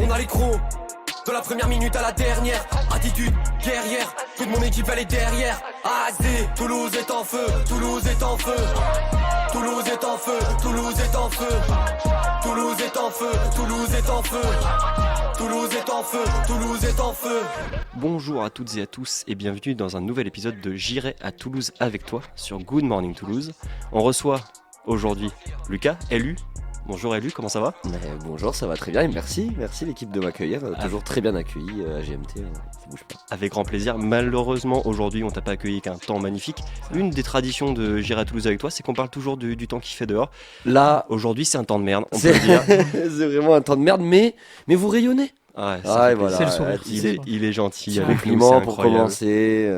On a les crocs, de la première minute à la dernière. Attitude guerrière, toute mon équipe elle est derrière. AZ, Toulouse est en feu, Toulouse est en feu. Toulouse est en feu, Toulouse est en feu. Toulouse est en feu, Toulouse est en feu. Toulouse est en feu, Toulouse est en feu. Bonjour à toutes et à tous et bienvenue dans un nouvel épisode de J'irai à Toulouse avec toi sur Good Morning Toulouse. On reçoit aujourd'hui Lucas, LU. Bonjour LU, comment ça va ? Bonjour, ça va très bien et merci l'équipe de m'accueillir, toujours très bien accueilli à GMT, ça bouge pas. Avec grand plaisir. Malheureusement aujourd'hui on t'a pas accueilli qu'un temps magnifique. Une des traditions de J'irai à Toulouse avec toi, c'est qu'on parle toujours du temps qu'il fait dehors. Là, aujourd'hui c'est un temps de merde, on peut le dire. c'est vraiment un temps de merde, mais vous rayonnez. Ouais, Voilà, c'est le sourire. Il est gentil Petit avec nous, compliment c'est pour incroyable. commencer,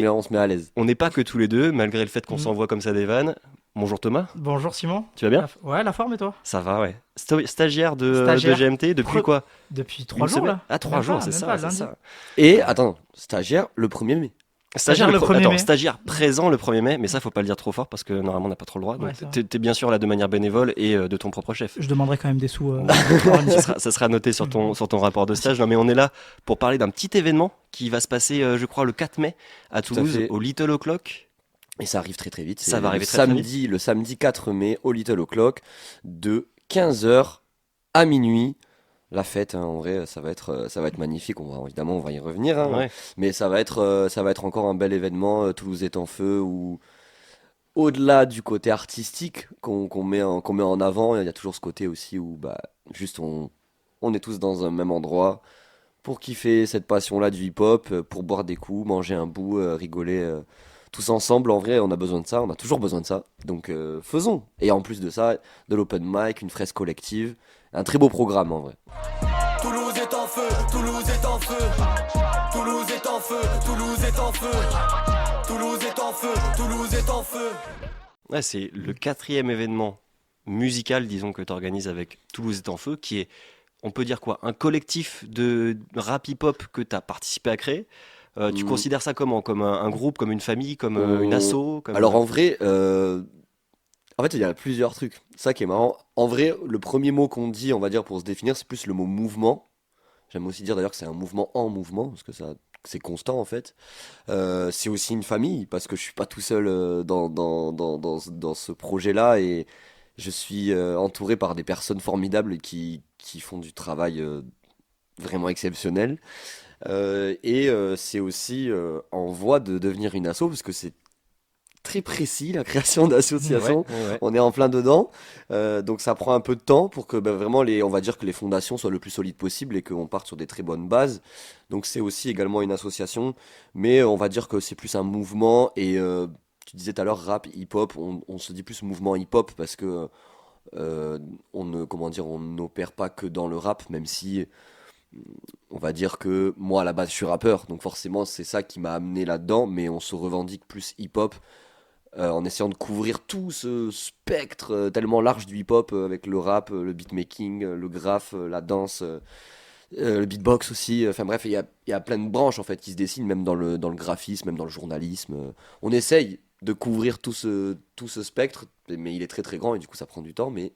on se met à l'aise. On n'est pas que tous les deux, malgré le fait qu'on s'envoie comme ça des vannes. Bonjour Thomas, Bonjour Simon. tu vas bien ? Ouais, la forme et toi ? Ça va, ouais. Stagiaire de Stagiaire. GMT depuis quoi ? Depuis Une 3 jours semaine là. Ah, 3 Même jours, pas, c'est même ça, pas, c'est lundi. ça. Et attends, stagiaire le 1er mai. Stagiaire le 1er mai. Stagiaire présent le 1er mai, mais ça faut pas le dire trop fort parce que normalement on n'a pas trop le droit. Donc Ouais, c'est t'es bien sûr là de manière bénévole et de ton propre chef. Je demanderai quand même des sous. Ça sera noté sur ton rapport de stage. Non mais on est là pour parler d'un petit événement qui va se passer je crois le 4 mai à à Toulouse fait. au Little O'Clock. Et ça arrive très très vite. Ça va arriver très, Le samedi 4 mai au Little O'Clock de 15h à minuit. La fête, en vrai, ça va être magnifique. On va y revenir. Ouais. Mais ça va être encore un bel événement. Toulouse est en feu. Où, au-delà du côté artistique qu'on met en avant, il y a toujours ce côté aussi où juste on est tous dans un même endroit pour kiffer cette passion-là du hip-hop, pour boire des coups, manger un bout, rigoler. Tous ensemble, en vrai, on a besoin de ça, on a toujours besoin de ça, donc faisons. Et en plus de ça, de l'open mic, une fresque collective, un très beau programme en vrai. Toulouse est en feu, Toulouse est en feu. Toulouse est en feu, Toulouse est en feu. Toulouse est en feu, Toulouse est en feu. Ouais, c'est le 4e événement musical, disons, que tu organises avec Toulouse est en feu, qui est, on peut dire quoi, un collectif de rap hip-hop que tu as participé à créer. Tu considères ça comment ? Comme un groupe, comme une famille, comme une asso comme... Alors en vrai, en fait il y a plusieurs trucs, ça qui est marrant. En vrai, le premier mot qu'on dit, on va dire pour se définir, c'est plus le mot mouvement. J'aime aussi dire d'ailleurs que c'est un mouvement en mouvement, parce que ça... c'est constant en fait. C'est aussi une famille, parce que je suis pas tout seul dans ce projet-là, et je suis entouré par des personnes formidables qui font du travail vraiment exceptionnel. C'est aussi en voie de devenir une asso, parce que c'est très précis la création d'associations. Ouais. On est en plein dedans, donc ça prend un peu de temps pour que vraiment on va dire que les fondations soient le plus solides possible et qu'on parte sur des très bonnes bases. Donc c'est aussi également une association, mais on va dire que c'est plus un mouvement. Et tu disais tout à l'heure rap, hip-hop, on se dit plus mouvement hip-hop parce que on n'opère pas que dans le rap, même si on va dire que moi à la base je suis rappeur, donc forcément c'est ça qui m'a amené là-dedans, mais on se revendique plus hip-hop. En essayant de couvrir tout ce spectre tellement large du hip-hop, avec le rap, le beatmaking, le graphe, la danse, le beatbox aussi. Enfin bref, il y a plein de branches en fait qui se dessinent, même dans le graphisme, même dans le journalisme. On essaye de couvrir tout ce spectre, mais il est très très grand et du coup ça prend du temps, mais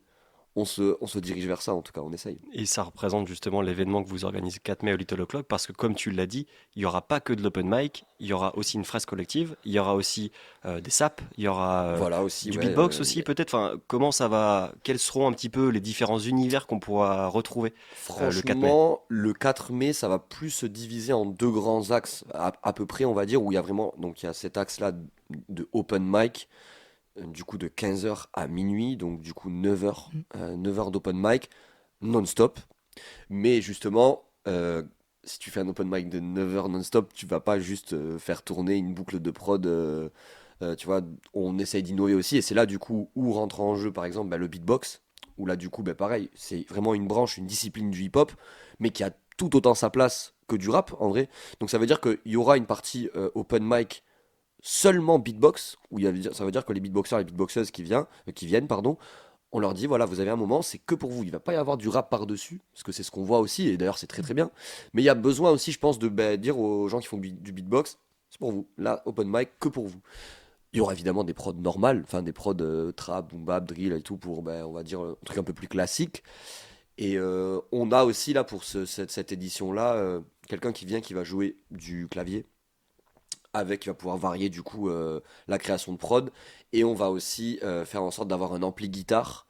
on se dirige vers ça, en tout cas, on essaye. Et ça représente justement l'événement que vous organisez 4 mai au Little O'Clock, parce que comme tu l'as dit, il n'y aura pas que de l'open mic, il y aura aussi une fresque collective, il y aura aussi des saps, il y aura Voilà aussi, du ouais, beatbox aussi peut-être. Enfin, comment ça va ? Quels seront un petit peu les différents univers qu'on pourra retrouver le 4 mai ? Franchement, le 4 mai, ça va plus se diviser en deux grands axes, à peu près, on va dire, où il y a vraiment, donc il y a cet axe-là de open mic, du coup de 15h à minuit, donc du coup 9h d'open mic non-stop. Mais justement, si tu fais un open mic de 9h non-stop, tu vas pas juste faire tourner une boucle de prod. Tu vois, on essaye d'innover aussi, et c'est là du coup où rentre en jeu par exemple le beatbox, où là du coup pareil, c'est vraiment une branche, une discipline du hip-hop, mais qui a tout autant sa place que du rap en vrai. Donc ça veut dire qu'il y aura une partie open mic seulement beatbox, ça veut dire que les beatboxers et les beatboxeuses qui viennent, on leur dit voilà, vous avez un moment, c'est que pour vous, il va pas y avoir du rap par-dessus, parce que c'est ce qu'on voit aussi, et d'ailleurs c'est très très bien, mais il y a besoin aussi, je pense, de dire aux gens qui font du beatbox, c'est pour vous, là, open mic, que pour vous. Il y aura évidemment des prods normales, enfin des prods trap, boom bap, drill et tout, pour, on va dire, un truc un peu plus classique. Et on a aussi là pour cette édition-là quelqu'un qui vient qui va jouer du clavier qui va pouvoir varier du coup la création de prod. Et on va aussi faire en sorte d'avoir un ampli guitare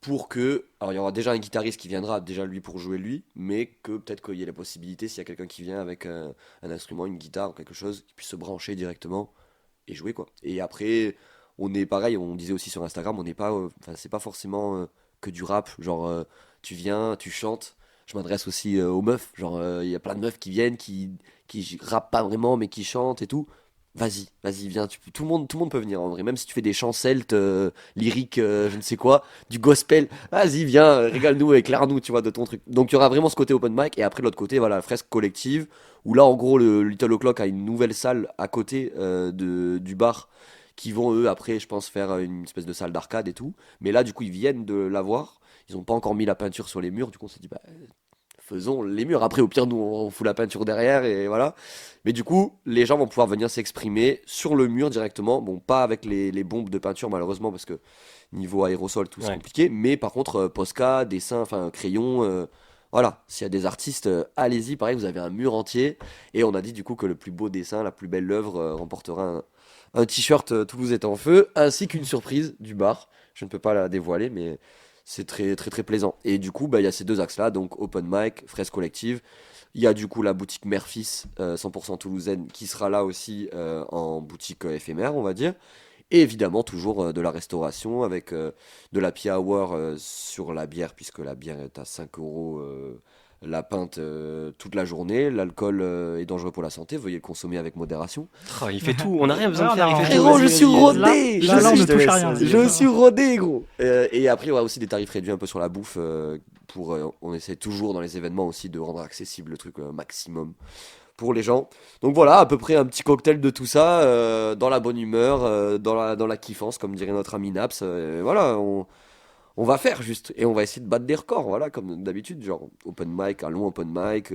pour que. Alors il y aura déjà un guitariste qui viendra déjà lui pour jouer lui, mais que peut-être qu'il y ait la possibilité s'il y a quelqu'un qui vient avec un instrument, une guitare ou quelque chose, qui puisse se brancher directement et jouer quoi. Et après, on est pareil, on disait aussi sur Instagram, on n'est pas. Enfin, c'est pas forcément que du rap, genre tu viens, tu chantes. Je m'adresse aussi aux meufs, genre il y a plein de meufs qui viennent, qui rappent pas vraiment, mais qui chantent et tout. Vas-y, viens. Tout le monde peut venir en vrai. Même si tu fais des chants celtes, lyriques, je ne sais quoi, du gospel, vas-y, viens, régale-nous, éclaire-nous, tu vois, de ton truc. Donc il y aura vraiment ce côté open mic. Et après, de l'autre côté, voilà, la fresque collective, où là, en gros, le Little O'Clock a une nouvelle salle à côté du bar, qui vont, eux, après, je pense, faire une espèce de salle d'arcade et tout. Mais là, du coup, ils viennent de l'avoir. Ils n'ont pas encore mis la peinture sur les murs. Du coup, on s'est dit, bah, faisons les murs. Après, au pire, nous, on fout la peinture derrière et voilà. Mais du coup, les gens vont pouvoir venir s'exprimer sur le mur directement. Bon, pas avec les bombes de peinture, malheureusement, parce que niveau aérosol, tout c'est compliqué. Mais par contre, Posca, dessin, enfin, crayon, voilà. S'il y a des artistes, allez-y. Pareil, vous avez un mur entier. Et on a dit du coup que le plus beau dessin, la plus belle œuvre remportera un t-shirt Toulouse est en feu, ainsi qu'une surprise du bar. Je ne peux pas la dévoiler, mais c'est très très très plaisant. Et du coup, bah, il y a ces deux axes-là, donc open mic, fresque collective. Il y a du coup la boutique Mère-Fils 100% toulousaine qui sera là aussi en boutique éphémère, on va dire. Et évidemment, toujours de la restauration avec de la happy hour sur la bière, puisque la bière est à 5 euros la pinte toute la journée. L'alcool est dangereux pour la santé, veuillez le consommer avec modération. Oh, il fait tout, on n'a rien besoin de faire. Il fait tout. Frérot, je suis rodé! Là, on ne touche à rien. Je suis rodé, gros! Et après, il y aura aussi des tarifs réduits un peu sur la bouffe. On essaie toujours dans les événements aussi de rendre accessible le truc maximum pour les gens. Donc voilà, à peu près un petit cocktail de tout ça, dans la bonne humeur, dans la kiffance, comme dirait notre ami Naps. Voilà, on va faire juste, et on va essayer de battre des records, voilà, comme d'habitude, genre open mic, un long open mic,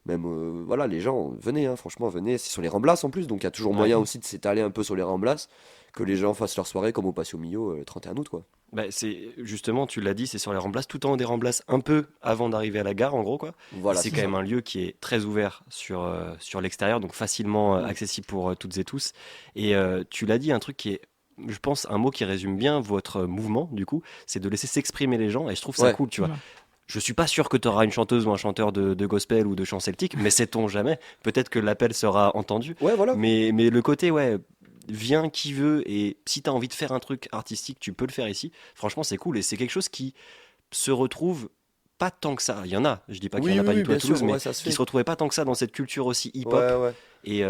même, voilà, les gens, venez, hein, franchement, venez, c'est sur les Ramblas en plus, donc il y a toujours moyen aussi de s'étaler un peu sur les Ramblas, que les gens fassent leur soirée comme au Patio Mio, le 31 août, quoi. Bah, c'est justement, tu l'as dit, c'est sur les Ramblas, tout en haut des Ramblas, un peu avant d'arriver à la gare, en gros, quoi. Voilà, C'est quand même un lieu qui est très ouvert sur l'extérieur, donc facilement accessible pour toutes et tous. Et tu l'as dit, un truc qui est, je pense, un mot qui résume bien votre mouvement, du coup, c'est de laisser s'exprimer les gens, et je trouve ça cool, tu vois. Ouais. Je suis pas sûr que tu auras une chanteuse ou un chanteur de gospel ou de chant celtique, mais sait-on jamais. Peut-être que l'appel sera entendu. Ouais, voilà. Mais le côté, ouais, viens qui veut, et si tu as envie de faire un truc artistique, tu peux le faire ici. Franchement, c'est cool, et c'est quelque chose qui se retrouve pas tant que ça. Il y en a, je dis pas qu'il y en a pas du tout à bien Toulouse, sûr, mais ouais, ça se qui fait. se retrouvait pas tant que ça dans cette culture aussi hip-hop. Ouais. Et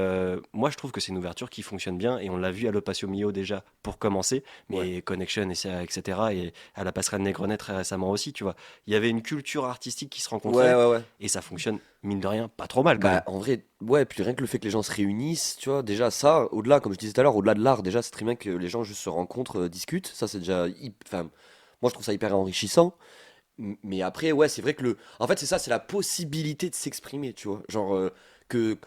moi, je trouve que c'est une ouverture qui fonctionne bien. Et on l'a vu à l'Opatio Mio déjà pour commencer, mais Connection, etc. Et à la Passerelle Négrenet très récemment aussi, tu vois. Il y avait une culture artistique qui se rencontrait. Ouais. Et ça fonctionne, mine de rien, pas trop mal quand Bah, même. en vrai, ouais, puis rien que le fait que les gens se réunissent, tu vois, déjà ça, au-delà, comme je disais tout à l'heure, au-delà de l'art, déjà, c'est très bien que les gens juste se rencontrent, discutent. Ça, c'est déjà. Enfin, moi, je trouve ça hyper enrichissant. Mais après, ouais, c'est vrai que En fait, c'est ça, c'est la possibilité de s'exprimer, tu vois. Genre, que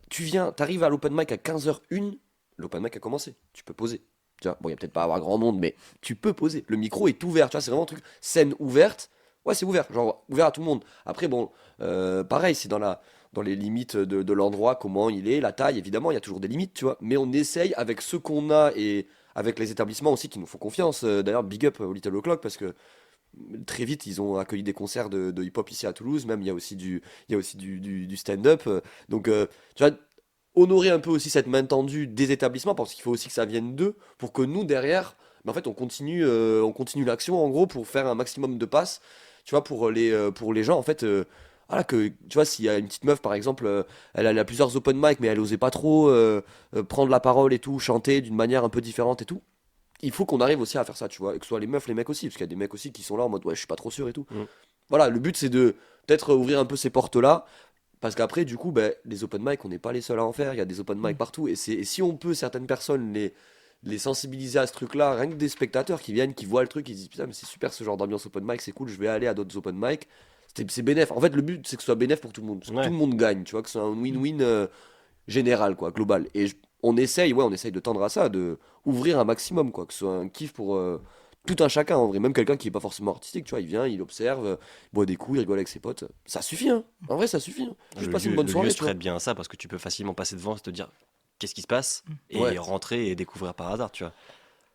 tu viens, t'arrives à l'open mic à 15h01, l'open mic a commencé. Tu peux poser. Tu vois, bon, il y a peut-être pas à avoir grand monde, mais tu peux poser. Le micro est ouvert, tu vois, c'est vraiment un truc. Scène ouverte. Ouais, c'est ouvert, genre ouvert à tout le monde. Après, bon, pareil, c'est dans les limites de l'endroit, comment il est, la taille, évidemment, il y a toujours des limites, tu vois. Mais on essaye avec ce qu'on a et avec les établissements aussi qui nous font confiance. D'ailleurs, big up au Little O'Clock parce que très vite, ils ont accueilli des concerts de hip-hop ici à Toulouse. Même, il y a aussi du stand-up. Donc, tu vois, honorer un peu aussi cette main tendue des établissements parce qu'il faut aussi que ça vienne d'eux pour que nous, derrière, en fait, on continue l'action, en gros, pour faire un maximum de passes. Tu vois, pour les gens, en fait, voilà, que, tu vois, s'il y a une petite meuf, par exemple, elle a plusieurs open mic, mais elle osait pas trop prendre la parole et tout, chanter d'une manière un peu différente et tout. Il faut qu'on arrive aussi à faire ça, tu vois, et que ce soit les meufs, les mecs aussi, parce qu'il y a des mecs aussi qui sont là en mode, ouais, je suis pas trop sûr et tout. Voilà, le but, c'est de peut-être ouvrir un peu ces portes-là, parce qu'après, du coup, ben, les open mic, on n'est pas les seuls à en faire, il y a des open mic partout, et si on peut, certaines personnes, les sensibiliser à ce truc-là, rien que des spectateurs qui viennent, qui voient le truc, ils se disent putain, mais c'est super ce genre d'ambiance open mic, c'est cool, je vais aller à d'autres open mic. C'est bénéf. En fait, le but, c'est que ce soit bénéf pour tout le monde. Que Ouais. tout le monde gagne, tu vois, que ce soit un win-win général, quoi, global. Et on essaye de tendre à ça, de ouvrir un maximum, quoi, que ce soit un kiff pour tout un chacun en vrai, même quelqu'un qui est pas forcément artistique, tu vois, il vient, il observe, boit des coups, il rigole avec ses potes, ça suffit, hein. En vrai, ça suffit, hein. Juste passer une bonne Le soirée, lieu se tu vois. prête bien à ça parce que tu peux facilement passer devant et te dire qu'est-ce qui se passe et Ouais. rentrer et découvrir par hasard, tu vois.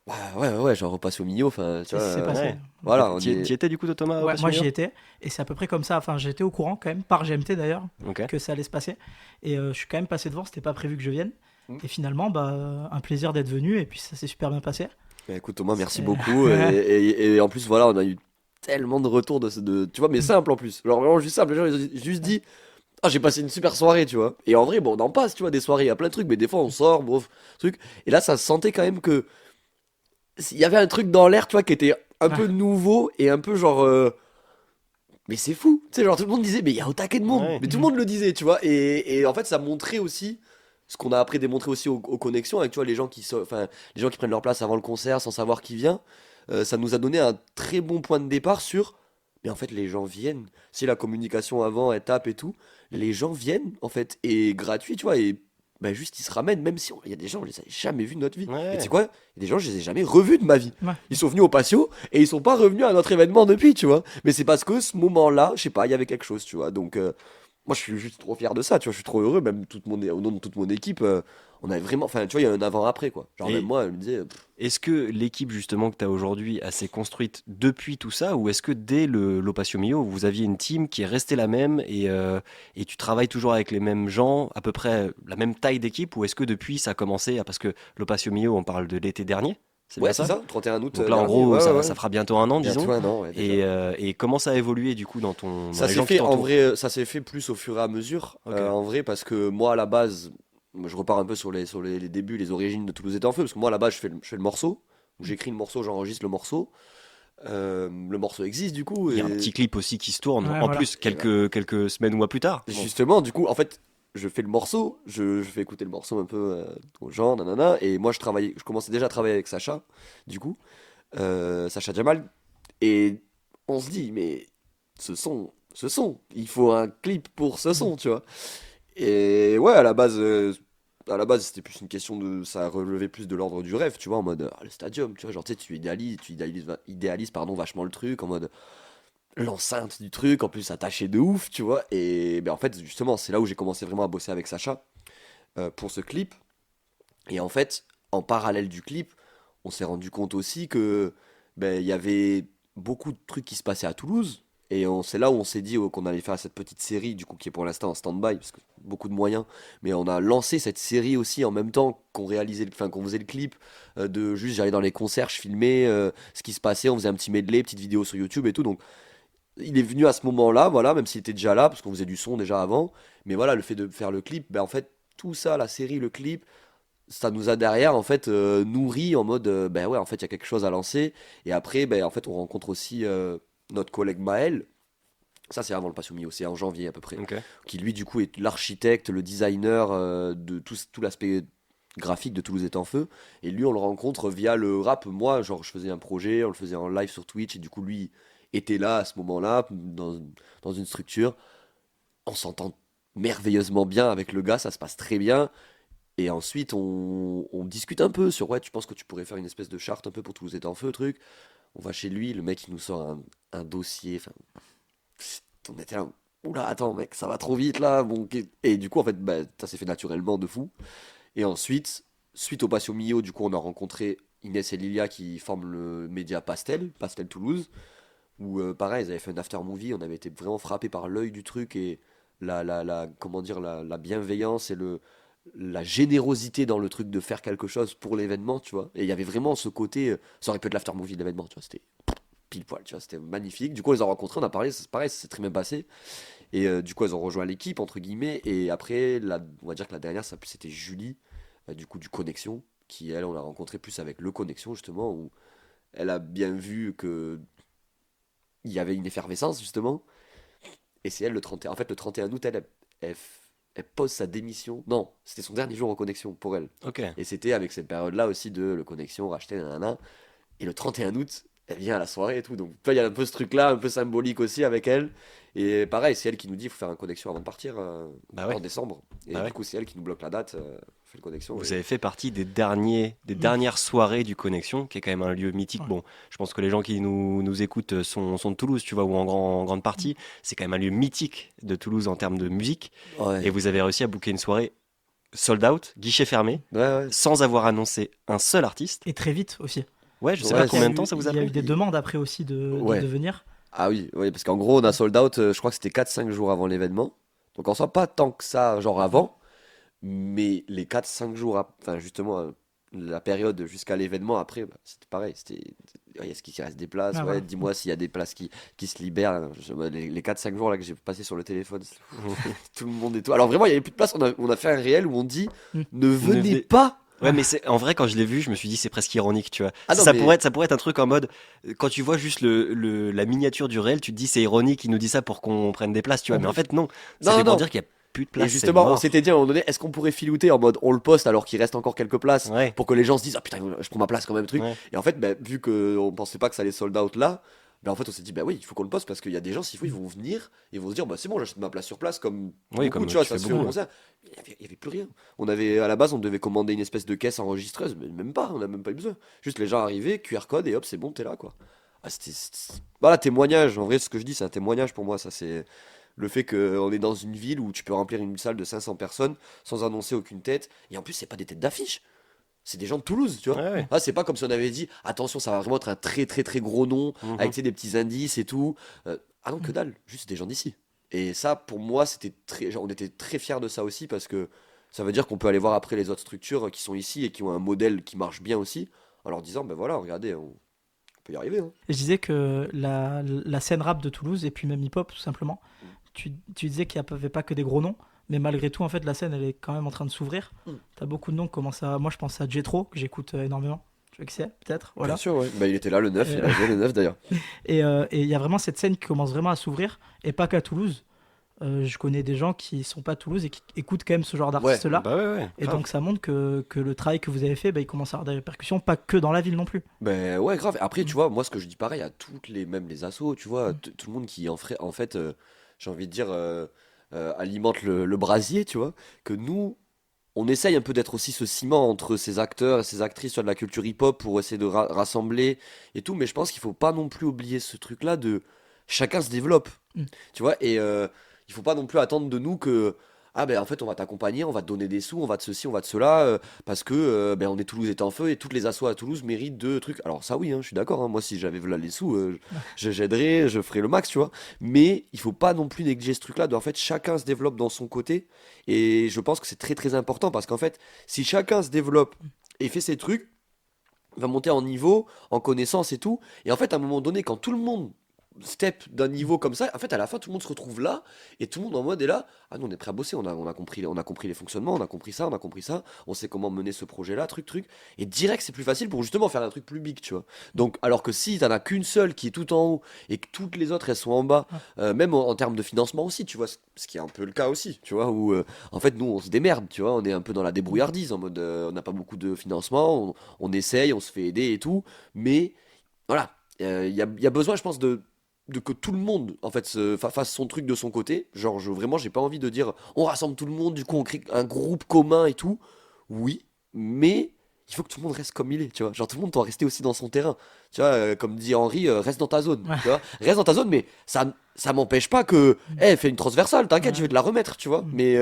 Bah, ouais, genre repasse au milieu, enfin, tu vois. C'est passé. Ouais. Voilà, on T'y est. étais du coup, toi, Thomas, au Ouais, Passion moi Mio j'y étais et c'est à peu près comme ça. Enfin, j'étais au courant quand même, par GMT d'ailleurs, Ok. que ça allait se passer. Et je suis quand même passé devant, c'était pas prévu que je vienne. Mm. Et finalement, bah, un plaisir d'être venu et puis ça s'est super bien passé. Bah, écoute, Thomas, merci C'est- beaucoup. Et en plus, voilà, on a eu tellement de retours tu vois, mais simple en plus. Genre vraiment juste simple. Les gens, ils ont juste dit, ah, j'ai passé une super soirée, tu vois. Et en vrai, bon, on en passe, tu vois, des soirées, il y a plein de trucs, mais des fois, on sort, bref, truc. Et là, ça se sentait quand même que. Il y avait un truc dans l'air, tu vois, qui était un peu nouveau et un peu genre. Mais c'est fou. Tu sais, genre tout le monde disait, mais il y a au taquet de monde. Ouais. Mais tout le monde le disait, tu vois. Et en fait, ça montrait aussi ce qu'on a après démontré aussi aux connexions avec, tu vois, les gens enfin, les gens qui prennent leur place avant le concert sans savoir qui vient. Ça nous a donné un très bon point de départ sur. Mais en fait, les gens viennent. Si la communication avant, elle tape et tout, les gens viennent, en fait. Et gratuit, tu vois. Et bah, juste, ils se ramènent, même si il y a des gens, on les a jamais vus de notre vie. Ouais. Et tu sais quoi? Il y a des gens, je les ai jamais revus de ma vie. Ouais. Ils sont venus au patio et ils sont pas revenus à notre événement depuis, tu vois. Mais c'est parce que ce moment-là, je sais pas, il y avait quelque chose, tu vois. Donc, moi, je suis juste trop fier de ça, tu vois. Je suis trop heureux, même au nom de toute mon équipe. On avait vraiment, enfin, tu vois, il y a un avant-après, quoi. Genre, Et- même moi, elle me disait, Est-ce que l'équipe justement que tu as aujourd'hui, elle s'est construite depuis tout ça ou est-ce que dès l'Opatio Mio, vous aviez une team qui est restée la même et tu travailles toujours avec les mêmes gens, à peu près la même taille d'équipe ou est-ce que depuis ça a commencé, parce que l'Opatio Mio, on parle de l'été dernier, c'est ouais, bien c'est ça? ça, 31 août. Donc là, en dernier. gros, Ouais, ça, ouais, ça ouais. fera bientôt un an, Bientôt disons. un an, ouais, déjà. Et comment ça a évolué du coup dans Ça les s'est gens qui fait en t'entourent? vrai, ça s'est fait plus au fur et à mesure. Ok. En vrai, parce que moi à la base, moi, je repars un peu sur les débuts, les origines de Toulouse est en feu. Parce que moi à la base, je fais le morceau. J'écris le morceau, j'enregistre le morceau. Le morceau existe du coup. Il y a un Et petit clip aussi qui se tourne, Ouais, en voilà. plus, quelques semaines ou mois plus tard. Bon. justement, du coup, en fait, je fais le morceau, je fais écouter le morceau un peu aux gens, nanana. Et moi, je commençais déjà à travailler avec Sacha, du coup, Sacha Jamal. Et on se dit, mais ce son, il faut un clip pour ce son, tu vois. Et ouais, à la base, c'était plus une question de. Ça relevait plus de l'ordre du rêve, tu vois, en mode le stadium, tu vois. Genre, tu sais, tu idéalises, pardon, vachement le truc, en mode l'enceinte du truc, en plus attaché de ouf, tu vois. Et ben, en fait, justement, c'est là où j'ai commencé vraiment à bosser avec Sacha pour ce clip. Et en fait, en parallèle du clip, on s'est rendu compte aussi que ben, il y avait beaucoup de trucs qui se passaient à Toulouse. Et c'est là où on s'est dit qu'on allait faire cette petite série, du coup, qui est pour l'instant en stand-by, parce que beaucoup de moyens. Mais on a lancé cette série aussi en même temps qu'on faisait le clip. De juste, j'allais dans les concerts, je filmais ce qui se passait, on faisait un petit medley, petite vidéo sur YouTube et tout. Donc, il est venu à ce moment-là, voilà, même s'il était déjà là, parce qu'on faisait du son déjà avant. Mais voilà, le fait de faire le clip, ben en fait, tout ça, la série, le clip, ça nous a derrière en fait nourri en mode ben ouais en fait il y a quelque chose à lancer et après ben en fait on rencontre aussi notre collègue Maël, ça c'est avant le Passion Mio, c'est en janvier à peu près, Ok. qui lui du coup est l'architecte, le designer de tout l'aspect graphique de Toulouse est en feu, et lui on le rencontre via le rap. Moi genre je faisais un projet, on le faisait en live sur Twitch et du coup lui était là à ce moment-là dans une structure, on s'entend merveilleusement bien avec le gars, ça se passe très bien. Et ensuite, on discute un peu sur, ouais, tu penses que tu pourrais faire une espèce de charte un peu pour Toulouse est en feu, truc. On va chez lui, le mec, il nous sort un dossier. Enfin, on était là, oula, attends, mec, ça va trop vite là. Bon, et du coup, en fait, bah, ça s'est fait naturellement de fou. Et ensuite, suite au Passion Mio, du coup, on a rencontré Inès et Lilia qui forment le média Pastel Toulouse, où pareil, ils avaient fait un after movie. On avait été vraiment frappé par l'œil du truc et comment dire, la bienveillance et la générosité dans le truc de faire quelque chose pour l'événement, tu vois. Et il y avait vraiment ce côté, ça aurait pu être l'after movie de l'événement, tu vois, c'était pile poil, tu vois, c'était magnifique. Du coup, on les a rencontrés, on a parlé, c'est pareil, ça s'est très bien passé. Et du coup, elles ont rejoint l'équipe, entre guillemets. Et après, on va dire que la dernière, c'était Julie, du coup, du Connexion, qui, elle, on l'a rencontrée plus avec le Connexion, justement, où elle a bien vu que il y avait une effervescence, justement. Et c'est elle, le 31, en fait, le 31 août, elle pose sa démission. Non, c'était son dernier jour en connexion pour elle. Ok. Et c'était avec cette période-là aussi de le connexion, racheter, nanana. Et le 31 août, elle vient à la soirée et tout. Donc, tu vois, il y a un peu ce truc-là, un peu symbolique aussi avec elle. Et pareil, c'est elle qui nous dit qu'il faut faire une connexion avant de partir Bah ouais. en décembre. Et Bah du ouais. coup, c'est elle qui nous bloque la date, fait une connexion. Vous Et- avez fait partie des dernières soirées du Connexion, qui est quand même un lieu mythique. Ouais. Bon, je pense que les gens qui nous écoutent sont de Toulouse, tu vois, ou en grande partie. C'est quand même un lieu mythique de Toulouse en termes de musique. Ouais. Et vous avez réussi à booker une soirée sold out, guichet fermé, Ouais, ouais. sans avoir annoncé un seul artiste. Et très vite aussi. Ouais, je sais Ouais, pas c'est- combien de temps ça vous a Il y a pris. eu des demandes après aussi de Ouais. venir. Ah oui, oui, parce qu'en gros, on a sold out, je crois que c'était 4-5 jours avant l'événement. Donc en soi, pas tant que ça, genre avant, mais les 4-5 jours, enfin justement, la période jusqu'à l'événement, après, bah, c'était pareil. C'était, ouais, est-ce qu'il reste des places? Ah, Ouais, voilà. dis-moi s'il y a des places qui se libèrent. Les 4-5 jours là que j'ai passé sur le téléphone, tout le monde et tout. Alors vraiment, il y avait plus de place. On a fait un réel où on dit Mm. ne venez venez- pas. Ouais, mais c'est en vrai, quand je l'ai vu, je me suis dit c'est presque ironique, tu vois. Ah non, ça, mais- ça pourrait être un truc en mode quand tu vois juste la miniature du réel, tu te dis c'est ironique, il nous dit ça pour qu'on prenne des places, tu vois. Mais en fait, non. Ça Non, fait pour non. dire qu'il y a plus de Et place. c'est justement, on mort. s'était dit à un moment donné, est-ce qu'on pourrait filouter en mode on le poste alors qu'il reste encore quelques places Ouais. pour que les gens se disent ah putain, je prends ma place quand même, truc. Ouais. Et en fait, bah, vu qu'on pensait pas que ça allait sold out là, bah, en fait, on s'est dit bah oui, il faut qu'on le poste parce qu'il y a des gens, s'il faut, ils vont venir et ils vont se dire bah c'est bon, j'achète ma place sur place comme Oui, beaucoup, comme tu vois, tu ça fais se fait au beaucoup, concert. Il y avait plus rien. On avait à la base, on devait commander une espèce de caisse enregistreuse, mais même pas, on n'a même pas eu besoin. Juste les gens arrivaient, QR code et hop, c'est bon, t'es là quoi. Ah, voilà, témoignage. En vrai, ce que je dis, c'est un témoignage pour moi. Ça, c'est le fait qu'on est dans une ville où tu peux remplir une salle de 500 personnes sans annoncer aucune tête. Et en plus, c'est pas des têtes d'affiche. C'est des gens de Toulouse, tu vois. Ouais, ouais. Ah, c'est pas comme si on avait dit, attention, ça va vraiment être un très très très gros nom, Mhm. avec tu sais, des petits indices et tout. Ah non, que dalle, juste des gens d'ici. Et ça, pour moi, c'était très, genre, on était très fiers de ça aussi parce que ça veut dire qu'on peut aller voir après les autres structures qui sont ici et qui ont un modèle qui marche bien aussi, en leur disant, ben voilà, regardez, on peut y arriver. Hein. Et je disais que la scène rap de Toulouse, et puis même hip-hop tout simplement, tu disais qu'il n'y avait pas que des gros noms, mais malgré tout, en fait, la scène, elle est quand même en train de s'ouvrir. Mm. T'as beaucoup de noms qui commencent à... Moi, je pense à Jetro, que j'écoute énormément. Tu vois qui c'est, peut-être, voilà. Bien sûr, ouais. Bah, il était là le 9, il Euh. a joué le 9 d'ailleurs. Et il y a vraiment cette scène qui commence vraiment à s'ouvrir, et pas qu'à Toulouse. Je connais des gens qui sont pas à Toulouse et qui écoutent quand même ce genre d'artistes-là. Bah ouais, ouais. Et grave. donc ça montre que le travail que vous avez fait, bah, il commence à avoir des répercussions, pas que dans la ville non plus. Ben ouais, grave. Après, tu vois, moi, ce que je dis pareil à toutes les, même les assos, tu vois, tout le monde qui en fait, j'ai envie de dire, alimente le brasier, tu vois, que nous, on essaye un peu d'être aussi ce ciment entre ces acteurs et ces actrices sur de la culture hip-hop pour essayer de rassembler et tout, mais je pense qu'il faut pas non plus oublier ce truc-là de chacun se développe, Mm. tu vois, et il faut pas non plus attendre de nous que ah ben en fait on va t'accompagner, on va te donner des sous, on va de ceci, on va de cela, parce que ben on est Toulouse est en feu et toutes les assos à Toulouse méritent de trucs. Alors ça oui, hein, je suis d'accord, hein, moi si j'avais là les sous, j'aiderais, je ferais le max, tu vois. Mais il faut pas non plus négliger ce truc-là, de en fait chacun se développe dans son côté, et je pense que c'est très très important parce qu'en fait si chacun se développe et fait ses trucs, va monter en niveau, en connaissance et tout, et en fait à un moment donné quand tout le monde step d'un niveau comme ça, en fait à la fin tout le monde se retrouve là et tout le monde en mode est là, ah nous on est prêt à bosser, on a compris les fonctionnements, on a compris ça, on sait comment mener ce projet là, truc, et direct c'est plus facile pour justement faire un truc plus big, tu vois. Donc alors que si t'en as qu'une seule qui est tout en haut et que toutes les autres elles sont en bas, même en termes de financement aussi, tu vois, ce qui est un peu le cas aussi, tu vois, où en fait nous on se démerde, tu vois, on est un peu dans la débrouillardise en mode on n'a pas beaucoup de financement, on essaye, on se fait aider et tout, mais voilà, il y a besoin je pense de que tout le monde en fait fasse son truc de son côté, genre vraiment j'ai pas envie de dire on rassemble tout le monde du coup on crée un groupe commun et tout, oui, mais il faut que tout le monde reste comme il est, tu vois, genre tout le monde doit rester aussi dans son terrain, tu vois, comme dit Henri, reste dans ta zone, Ouais. tu vois, reste dans ta zone, mais ça m'empêche pas que fais une transversale, t'inquiète, Ouais. je vais te la remettre, tu vois, mais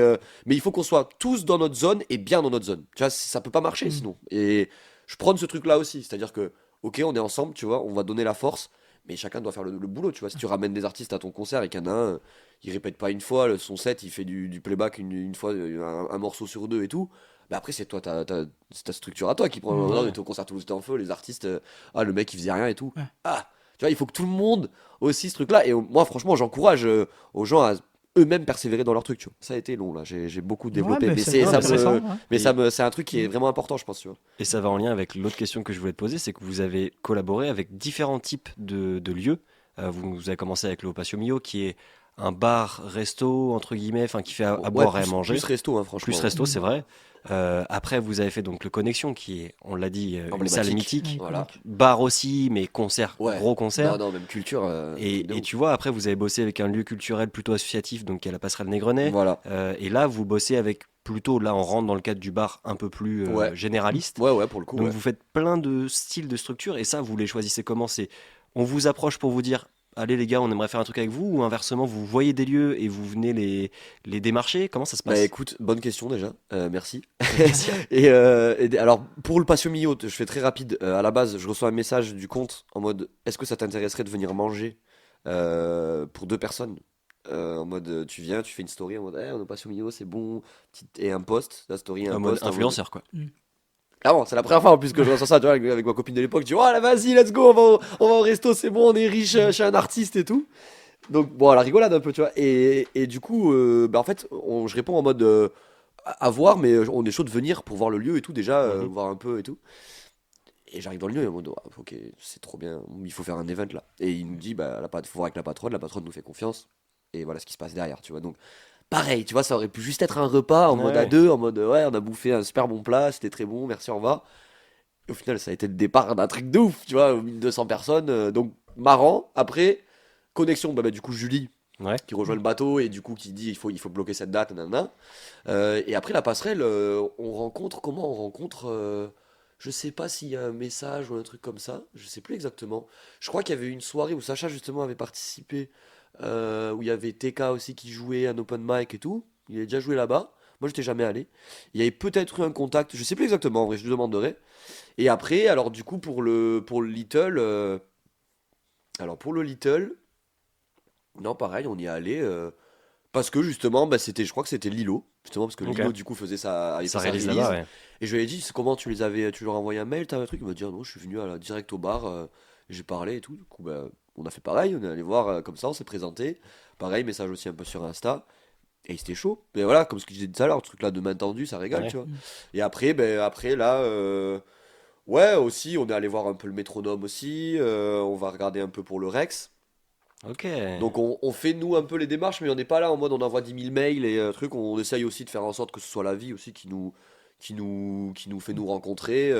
il faut qu'on soit tous dans notre zone et bien dans notre zone, tu vois, ça peut pas marcher sinon, et je prône ce truc là aussi, c'est à dire que ok on est ensemble, tu vois, on va donner la force, mais chacun doit faire le boulot, tu vois. Si tu ramènes des artistes à ton concert et qu'il y en a un, il répète pas une fois son set, il fait du playback une fois, un morceau sur deux et tout, bah après c'est toi, c'est ta structure à toi qui prend. Ouais. Non, on était au concert Toulouse était en feu, les artistes, ah le mec il faisait rien et tout. Ouais. Ah, tu vois, il faut que tout le monde aussi ce truc-là. Et moi franchement j'encourage aux gens à eux-mêmes persévérer dans leur truc, tu vois. Ça a été long là, j'ai beaucoup développé, Ouais, mais c'est c'est ça intéressant, me, ouais. mais c'est un truc qui est vraiment important, je pense, tu vois. Et ça va en lien avec l'autre question que je voulais te poser, c'est que vous avez collaboré avec différents types de lieux. Vous avez commencé avec le Opatio Mio, qui est un bar resto entre guillemets, enfin qui fait à Ouais, boire et à plus, manger. plus resto, hein, franchement. Plus resto, c'est vrai. Après, vous avez fait donc le Connexion, qui est, on l'a dit, une Emblématique. salle mythique. Voilà. Bar aussi, mais concert, Ouais. gros concert. Non, même culture. Et, truc de et ouf. tu vois, après, vous avez bossé avec un lieu culturel plutôt associatif, donc qui est la passerelle Négrenet. Voilà. Et là, vous bossez avec plutôt, là, on rentre dans le cadre du bar un peu plus Ouais. généraliste. Ouais, pour le coup. Donc ouais. vous faites plein de styles de structures, et ça, vous les choisissez comment? On vous approche pour vous dire, allez les gars, on aimerait faire un truc avec vous, ou inversement, vous voyez des lieux et vous venez les démarcher? Comment ça se passe? Bah écoute, bonne question déjà, merci. Alors pour le Patio Mio, je fais très rapide. À la base, je reçois un message du compte en mode est-ce que ça t'intéresserait de venir manger pour 2 personnes? En mode tu viens, tu fais une story en mode on est au Patio Mio, c'est bon. Et un post, la story et un En mode post. en mode- influenceur, quoi. Ah bon, c'est la première fois en plus que je reçois ça, tu vois, avec ma copine de l'époque. Tu dis, oh là, vas-y, let's go, on va au resto, c'est bon, on est riche chez un artiste et tout. Donc, bon, la rigolade un peu, tu vois. Et du coup, en fait, je réponds en mode à voir, mais on est chaud de venir pour voir le lieu et tout, déjà, voir un peu et tout. Et j'arrive dans le lieu et en mode, ok, c'est trop bien, il faut faire un event là. Et il nous dit, faut voir avec la patronne nous fait confiance. Et voilà ce qui se passe derrière, tu vois. Donc, pareil, tu vois, ça aurait pu juste être un repas en mode Ouais. à 2, en mode ouais, on a bouffé un super bon plat, c'était très bon, merci, au revoir. Et au final, ça a été le départ d'un truc de ouf, tu vois, 1200 personnes, donc marrant. Après, connexion, du coup, Julie Ouais. qui rejoint le bateau et du coup qui dit il faut bloquer cette date, nanana. Et après, la passerelle, on rencontre, comment on rencontre je sais pas s'il y a un message ou un truc comme ça, je sais plus exactement. Je crois qu'il y avait une soirée où Sacha justement avait participé, où il y avait TK aussi qui jouait un open mic et tout. Il avait déjà joué là-bas. Moi, j'étais jamais allé. Il y avait peut-être eu un contact, je sais plus exactement, en vrai, je lui demanderai. Et après, alors du coup, pour le Little, non, pareil, on y est allé parce que justement, je crois que c'était Lilo, justement parce que Ok. Lilo du coup faisait avait Ça fait sa réalise release. là-bas, ouais. Et je lui ai dit, c'est comment tu leur as envoyé un mail, t'as un truc? Il m'a dit, ah non, je suis venu direct au bar, j'ai parlé et tout. Du coup, on a fait pareil, on est allé voir comme ça, on s'est présenté. Pareil, message aussi un peu sur Insta. Et c'était chaud. Mais voilà, comme ce que je disais tout à l'heure, le truc là de main tendue, ça régale, Ouais. tu vois. Et après, là, ouais, aussi, on est allé voir un peu le métronome aussi. On va regarder un peu pour le Rex. Ok. Donc on fait nous un peu les démarches, mais on n'est pas là en mode on envoie 10 000 mails et trucs. On essaye aussi de faire en sorte que ce soit la vie aussi qui nous fait nous rencontrer.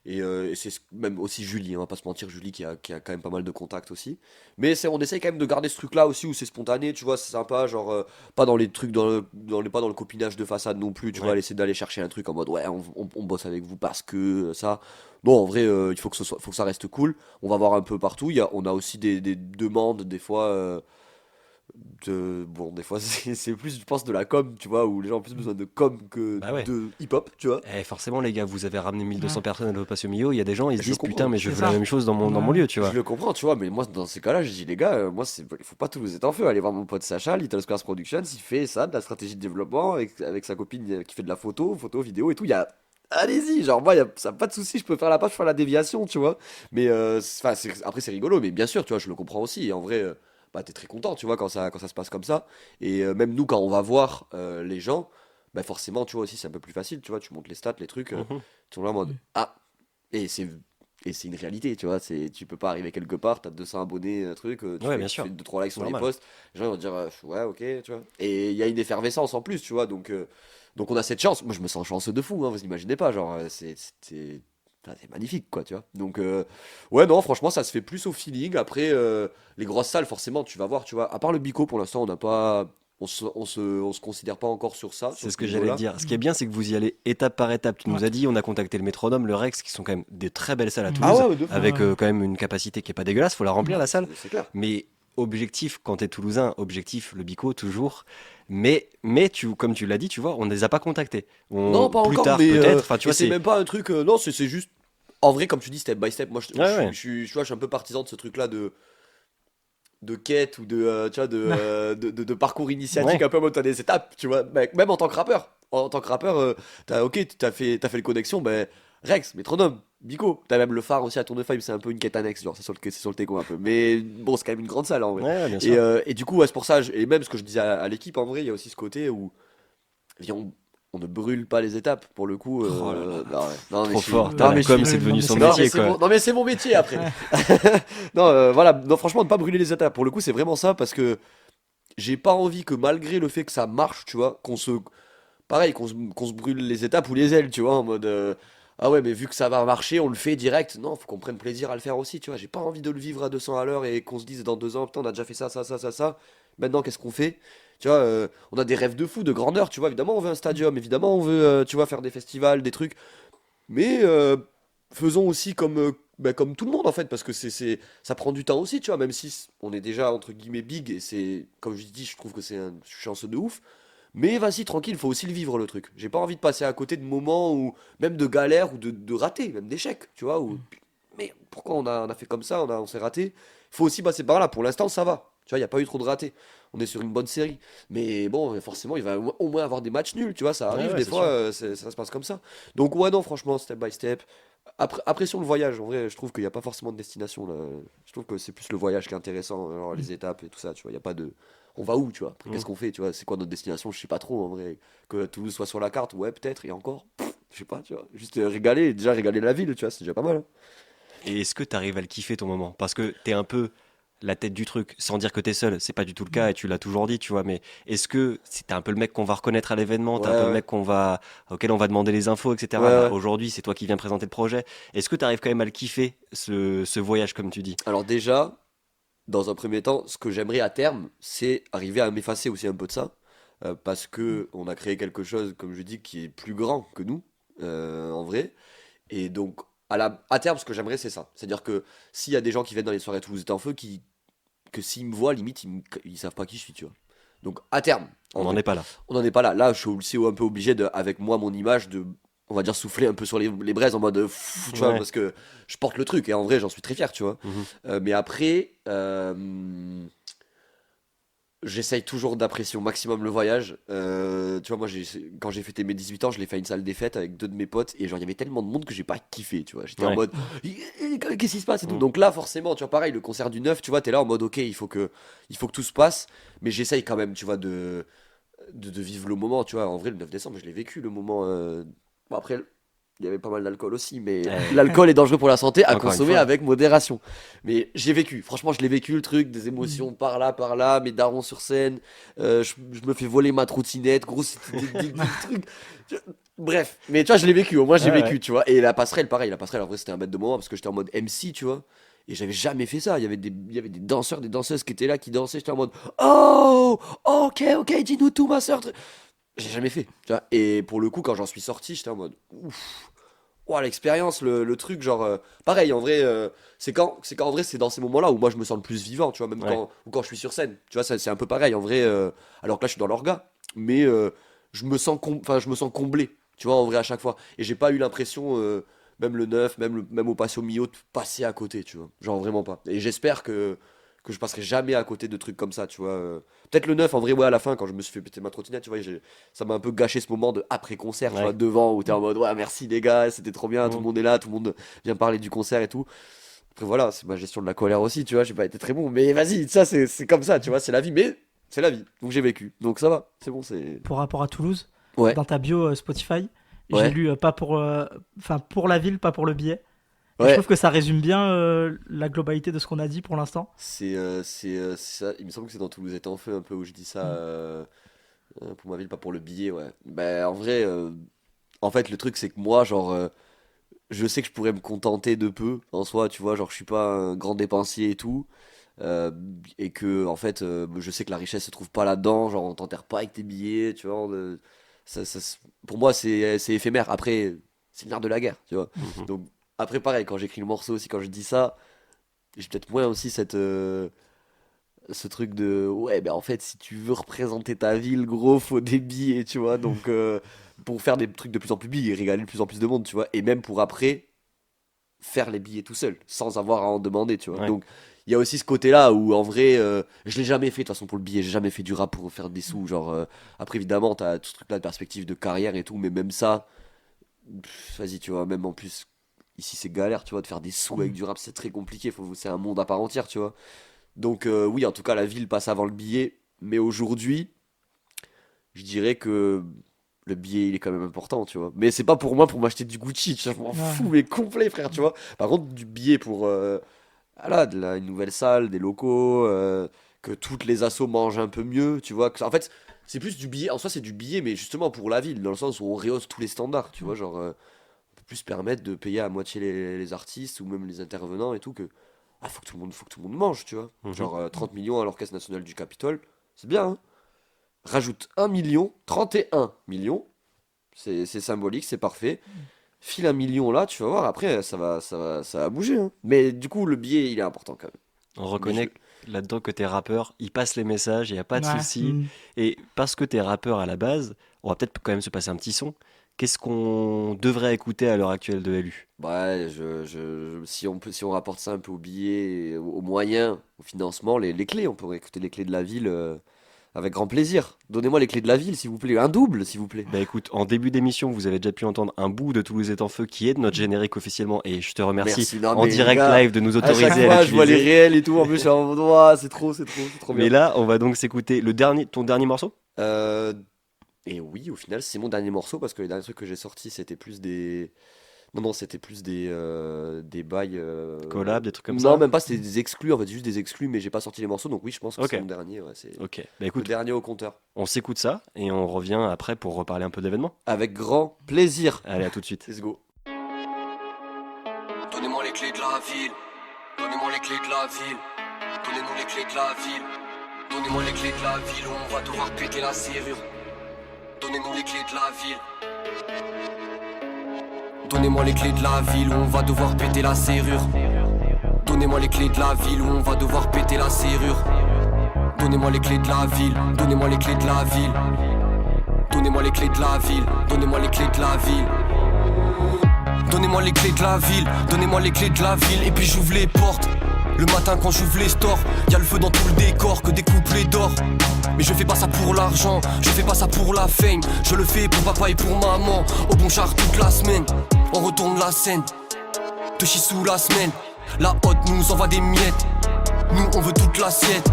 Et c'est même aussi Julie, on va pas se mentir, Julie qui a quand même pas mal de contacts aussi. Mais on essaye quand même de garder ce truc-là aussi où c'est spontané, tu vois, c'est sympa, genre pas dans les trucs, pas dans le copinage de façade non plus, tu Ouais. vois, essayer d'aller chercher un truc en mode ouais, on bosse avec vous parce que ça. Non, en vrai, il faut faut que ça reste cool. On va voir un peu partout. On a aussi des demandes des fois. Des fois c'est plus, je pense, de la com, tu vois, où les gens ont plus besoin de com que Bah ouais. de hip-hop, tu vois. Forcément, les gars, vous avez ramené 1200 Ouais. personnes à l'Opation Mio. Il y a des gens, ils se Je disent comprends, putain, mais je c'est veux la ça. même chose dans mon Ouais. lieu, tu vois. Je le comprends, tu vois, mais moi, dans ces cas-là, je dis, les gars, il faut pas tout vous être en feu. Allez voir mon pote Sacha, Little Squares Productions, il fait ça, de la stratégie de développement, avec sa copine qui fait de la photo, vidéo et tout. Allez-y, genre, moi, ça pas de souci, je peux faire la page, faire la déviation, tu vois. Mais, après, c'est rigolo, mais bien sûr, tu vois, je le comprends aussi. Et en vrai, t'es très content, tu vois, quand ça se passe comme ça. Et même nous, quand on va voir les gens, forcément, tu vois, aussi, c'est un peu plus facile, tu vois, tu montes les stats, les trucs, Mhm. tu es là en mode, ah, et c'est une réalité, tu vois. Tu peux pas arriver quelque part, t'as 200 abonnés, Ouais, bien sûr. tu fais 2-3 likes sur les Normal. posts, les gens vont dire, ouais, ok, tu vois. Et il y a une effervescence en plus, tu vois. Donc on a cette chance. Moi, je me sens chanceux de fou, hein, vous imaginez pas. Genre, c'est magnifique, quoi, tu vois. Donc, ouais, non, franchement, ça se fait plus au feeling. Après, les grosses salles, forcément, tu vas voir, tu vois. À part le Bico, pour l'instant, on n'a pas. On se considère pas encore sur ça. C'est sur ce que niveau-là. j'allais dire. Ce qui est bien, c'est que vous y allez étape par étape. Tu nous Ouais. as dit, on a contacté le Métronome, le Rex, qui sont quand même des très belles salles à Ah Toulouse, ouais, de fou. avec Ouais. quand même une capacité qui est pas dégueulasse. Faut la remplir la salle. C'est clair. Mais objectif, quand t'es toulousain, objectif, le Bico, toujours. Mais comme tu l'as dit, tu vois, on ne les a pas contactés. Non, pas plus encore, tard, mais peut-être. Enfin, tu et vois, c'est même pas un truc. Non, c'est juste. En vrai, comme tu dis, step by step. Moi, Ouais. je suis un peu partisan de ce truc-là de quête ou de, tu vois, de parcours initiatique, Ouais. un peu en mode t'as des étapes, tu vois. Même en tant que rappeur. En tant que rappeur, t'as fait le connexion, Rex, Métronome, Bico. T'as même le phare aussi à Tournefaille, c'est un peu une quête annexe, genre c'est sur le teco un peu. Mais bon, c'est quand même une grande salle en vrai. Ouais, bien sûr. Et du coup, ouais, c'est pour ça, et même ce que je disais à l'équipe, en vrai, il y a aussi ce côté où on ne brûle pas les étapes, pour le coup. Oh là là. Non, ouais. Non, mais Trop je suis- fort. non, T'as mais la je com, suis- c'est devenu son non, métier, mais c'est quoi. non, mais c'est mon métier après. Non, voilà. Non, franchement, ne pas brûler les étapes. Pour le coup, c'est vraiment ça parce que j'ai pas envie que malgré le fait que ça marche, tu vois, pareil, qu'on se brûle les étapes ou les ailes, tu vois, en mode, ah ouais, mais vu que ça va marcher, on le fait direct. Non, faut qu'on prenne plaisir à le faire aussi, tu vois. J'ai pas envie de le vivre à 200 à l'heure et qu'on se dise dans 2 ans, putain, on a déjà fait ça, ça, ça, ça, ça. Maintenant, qu'est-ce qu'on fait? Tu vois, on a des rêves de fou, de grandeur, tu vois. Évidemment, on veut un stadium, évidemment, on veut, tu vois, faire des festivals, des trucs. Mais faisons aussi comme tout le monde en fait, parce que ça prend du temps aussi, tu vois, même si on est déjà entre guillemets big, et c'est, comme je dis, je trouve que je suis chanceux de ouf. Mais vas-y, tranquille, faut aussi le vivre le truc. J'ai pas envie de passer à côté de moments où, même de galères ou de ratés, même d'échecs, tu vois, mais pourquoi on a fait comme ça, on s'est raté. Il faut aussi passer par là, pour l'instant ça va. Tu vois, il n'y a pas eu trop de ratés. On est sur une bonne série. Mais bon, forcément, il va au moins avoir des matchs nuls, tu vois, ça arrive, Ouais, des c'est fois, sûr. ça se passe comme ça. Donc ouais, non, franchement, step by step. Après sur le voyage, en vrai, je trouve qu'il n'y a pas forcément de destination là. Je trouve que c'est plus le voyage qui est intéressant, genre les étapes et tout ça, tu vois. Il y a pas de. On va où, tu vois? Après, qu'est-ce qu'on fait, tu vois? C'est quoi notre destination? Je sais pas trop, en vrai. Que Toulouse soit sur la carte, ouais, peut-être, et encore, je sais pas, tu vois. Juste déjà régaler la ville, tu vois, c'est déjà pas mal, hein. Et est-ce que tu arrives à le kiffer ton moment? Parce que t'es un peu la tête du truc, sans dire que t'es seul, c'est pas du tout le cas et tu l'as toujours dit, tu vois, mais est-ce que t'es un peu le mec qu'on va reconnaître à l'événement, t'es Ouais, un peu le ouais, mec auquel on va demander les infos, ouais, etc. Là, ouais. aujourd'hui, c'est toi qui viens présenter le projet. Est-ce que tu arrives quand même à le kiffer, ce voyage, comme tu dis? Alors déjà, dans un premier temps, ce que j'aimerais à terme, c'est arriver à m'effacer aussi un peu de ça, parce que on a créé quelque chose, comme je dis, qui est plus grand que nous, en vrai. Et donc, à terme, ce que j'aimerais, c'est ça. C'est-à-dire que s'il y a des gens qui viennent dans les soirées Toulouse est en feu, que s'ils me voient, limite, ils savent pas qui je suis, tu vois. Donc, à terme, On en n'en vrai, est pas là. on n'en est pas là. Là, je suis aussi un peu obligé, avec moi, mon image, on va dire, souffler un peu sur les braises en mode, tu vois, Ouais. parce que je porte le truc, et en vrai, j'en suis très fier, tu vois. Mhm. Mais après, j'essaye toujours d'apprécier au maximum le voyage. Tu vois, moi, quand j'ai fêté mes 18 ans, je l'ai fait à une salle des fêtes avec deux de mes potes. Et genre, il y avait tellement de monde que j'ai pas kiffé, tu vois. J'étais en Ouais. mode, qu'est-ce qui se passe et tout. Mhm. Donc là, forcément, tu vois, pareil, le concert du 9 tu vois, t'es là en mode, ok, il faut que tout se passe. Mais j'essaye quand même, tu vois, de vivre le moment, tu vois. En vrai, le 9 décembre, je l'ai vécu, le moment. Bon, après, il y avait pas mal d'alcool aussi, mais Eh, l'alcool est dangereux pour la santé à encore une consommer fois. avec modération. Mais j'ai vécu, franchement, je l'ai vécu le truc, des Mm. émotions par là, mes darons sur scène, je me fais voler ma trottinette, gros, c'était des trucs. je- Bref, mais tu vois, je l'ai vécu, au moins j'ai Ouais, ouais. vécu, tu vois. Et la passerelle, pareil, la passerelle, en vrai, c'était un bête de moment parce que j'étais en mode MC, tu vois. Et j'avais jamais fait ça. Il y avait des danseurs, des danseuses qui étaient là, qui dansaient. J'étais en mode, oh, ok, ok, dis-nous tout, ma soeur. J'ai jamais fait, tu vois. Et pour le coup, quand j'en suis sorti, j'étais en mode, ouf. Ouah, l'expérience, le truc, genre, pareil, en vrai, c'est qu'en vrai, c'est dans ces moments-là où moi je me sens le plus vivant, tu vois, même Ouais. quand je suis sur scène, tu vois, c'est un peu pareil, en vrai, alors que là je suis dans l'orga, mais enfin, je me sens comblé, tu vois, en vrai, à chaque fois. Et j'ai pas eu l'impression, même le 9 même au Patio Mio, de passer à côté, tu vois, genre vraiment pas. Et j'espère que je passerai jamais à côté de trucs comme ça, tu vois. Peut-être le 9 en vrai, ouais, à la fin, quand je me suis fait péter ma trottinette, tu vois, ça m'a un peu gâché ce moment de après-concert, tu vois, Ouais. devant, où t'es en mode, ouais, merci les gars, c'était trop bien, tout le Mhm. monde est là, tout le monde vient parler du concert et tout. Après, voilà, c'est ma gestion de la colère aussi, tu vois, j'ai pas été très bon, mais vas-y, ça, c'est comme ça, tu vois, c'est la vie, mais c'est la vie, donc j'ai vécu, donc ça va, c'est bon, c'est. Pour rapport à Toulouse, Ouais, dans ta bio Spotify, j'ai ouais, lu pas pour, enfin pour la ville, pas pour le billet. Et je ouais, trouve que ça résume bien la globalité de ce qu'on a dit pour l'instant. c'est ça, il me semble que c'est dans Toulouse est en feu un peu où je dis ça, Mm. pour ma ville, pas pour le billet, ouais. Ben, en vrai, en fait, le truc, c'est que moi, genre. Je sais que je pourrais me contenter de peu en soi, tu vois, genre je suis pas un grand dépensier et tout, euh, et que en fait, je sais que la richesse se trouve pas là-dedans, genre on t'enterre pas avec tes billets, tu vois, pour moi c'est éphémère. Après, c'est le nerf de la guerre, tu vois. Mhm. Donc après pareil, quand j'écris le morceau aussi, quand je dis ça, j'ai peut-être moins aussi ce truc de ouais, ben en fait, si tu veux représenter ta ville, gros, faut des billets, tu vois, donc pour faire des trucs de plus en plus big et régaler de plus en plus de monde, tu vois, et même pour après faire les billets tout seul, sans avoir à en demander, tu vois. Ouais. Donc, il y a aussi ce côté-là où, en vrai, je l'ai jamais fait, de toute façon, pour le billet, j'ai jamais fait du rap pour faire des sous. Genre, après, évidemment, t'as tout ce truc-là de perspective de carrière et tout, mais même ça, vas-y, tu vois, même en plus, ici, c'est galère, tu vois, de faire des sous avec Mm. du rap, c'est très compliqué, c'est un monde à part entière, tu vois. Donc, oui, en tout cas, la ville passe avant le billet, mais aujourd'hui, je dirais que le billet il est quand même important, tu vois. Mais c'est pas pour moi pour m'acheter du Gucci, tu vois, je m'en fous, Ouais. mais complet, frère, tu vois. Par contre, du billet pour voilà, une nouvelle salle, des locaux, que toutes les assos mangent un peu mieux, tu vois. En fait, c'est plus du billet. En soi, c'est du billet, mais justement pour la ville, dans le sens où on rehausse tous les standards, tu vois. Genre, on peut plus se permettre de payer à moitié les artistes ou même les intervenants et tout que. Ah, faut que tout le monde mange, tu vois. Genre 30 millions à l'Orchestre National du Capitole, c'est bien, hein. Rajoute 1 million, 31 millions, c'est symbolique, c'est parfait. File 1 million là, tu vas voir, après ça va bouger, hein. Mais du coup, le billet, il est important quand même. On reconnaît là-dedans que t'es rappeur, ils passent les messages, il n'y a pas de Ouais. souci. Et parce que t'es rappeur à la base, on va peut-être quand même se passer un petit son. Qu'est-ce qu'on devrait écouter à l'heure actuelle de LU? Ouais, si on rapporte ça un peu au billet, aux moyens, au financement, les clés, on pourrait écouter les clés de la ville avec grand plaisir. Donnez-moi les clés de la ville, s'il vous plaît. Un double, s'il vous plaît. Bah écoute, en début d'émission, vous avez déjà pu entendre un bout de Toulouse est en feu qui est de notre générique officiellement. Et je te remercie Merci. Non, en mais direct les gars, live de nous à autoriser chaque à fois, je vois les l'utiliser. réels et tout. En plus, je suis en mode, ouah, c'est trop bien. Mais là, on va donc s'écouter ton dernier morceau. Et oui, au final, c'est mon dernier morceau parce que les derniers trucs que j'ai sortis, c'était plus des. Non, c'était plus des bails. Collab, des trucs comme Non, ça. même pas, c'était des exclus, en fait, juste des exclus, mais j'ai pas sorti les morceaux, donc oui, je pense que Ok. c'est mon dernier. Ouais, c'est Ok, bah le écoute, dernier au compteur. on s'écoute ça et on revient après pour reparler un peu de l'événement. Avec grand plaisir. Allez, à tout de suite. Let's go. Donnez-moi les clés de la ville. Donnez-moi les clés de la ville. Donnez-nous les clés de la ville. Donnez-moi les clés de la ville où on va devoir péter la serrure. Donnez-nous les clés de la ville. Donnez-moi les clés de la ville où on va devoir péter la serrure. Donnez-moi les clés de la ville où on va devoir péter la serrure. Donnez-moi les clés de la ville. Donnez-moi les clés de la ville. Donnez-moi les clés de la ville. Donnez-moi les clés de la ville. Donnez-moi les clés de la ville, donnez-moi les clés de la ville et puis j'ouvre les portes. Le matin quand j'ouvre les stores, y'a le feu dans tout le décor, que des couplets d'or. Mais je fais pas ça pour l'argent, je fais pas ça pour la fame. Je le fais pour papa et pour maman, au bon char toute la semaine. On retourne la scène, te chie sous la semaine. La hotte nous envoie des miettes, nous on veut toute l'assiette.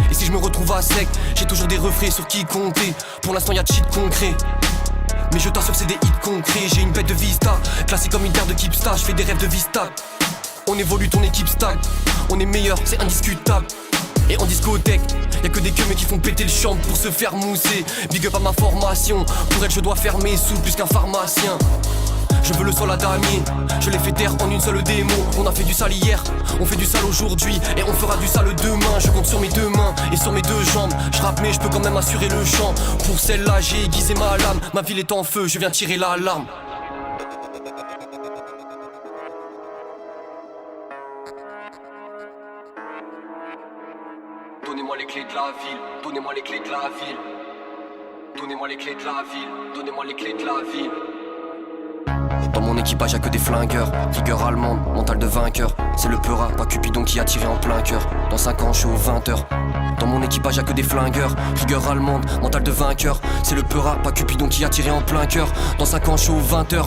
Et si je me retrouve à sec, j'ai toujours des refrains sur qui compter. Pour l'instant y'a de shit concret. Mais je t'assure c'est des hits concrets, j'ai une bête de vista. Classé comme une terre de Kipsta, je fais des rêves de vista. On évolue, ton équipe stagne. On est meilleur, c'est indiscutable. Et en discothèque, y'a que des queues mais qui font péter le champ pour se faire mousser. Big up à ma formation, pour elle je dois faire mes sous plus qu'un pharmacien. Je veux le sol à damier, je l'ai fait taire en une seule démo. On a fait du sale hier, on fait du sale aujourd'hui et on fera du sale demain. Je compte sur mes deux mains et sur mes deux jambes. Je rappe mais je peux quand même assurer le chant. Pour celle-là j'ai aiguisé ma lame. Ma ville est en feu, je viens tirer l'alarme. Donnez-moi les clés de la ville, donnez-moi les clés de la ville. Donnez-moi les clés de la ville, donnez-moi les clés de la ville. Dans mon équipage y'a que des flingueurs, rigueur allemande, mental de vainqueur. C'est le peura, pas Cupidon qui a tiré en plein cœur. Dans 5 ans je suis aux 20h. Dans mon équipage y'a que des flingueurs, rigueur allemande, mental de vainqueur. C'est le peura, pas Cupidon qui a tiré en plein cœur. Dans 5 ans je suis aux 20h.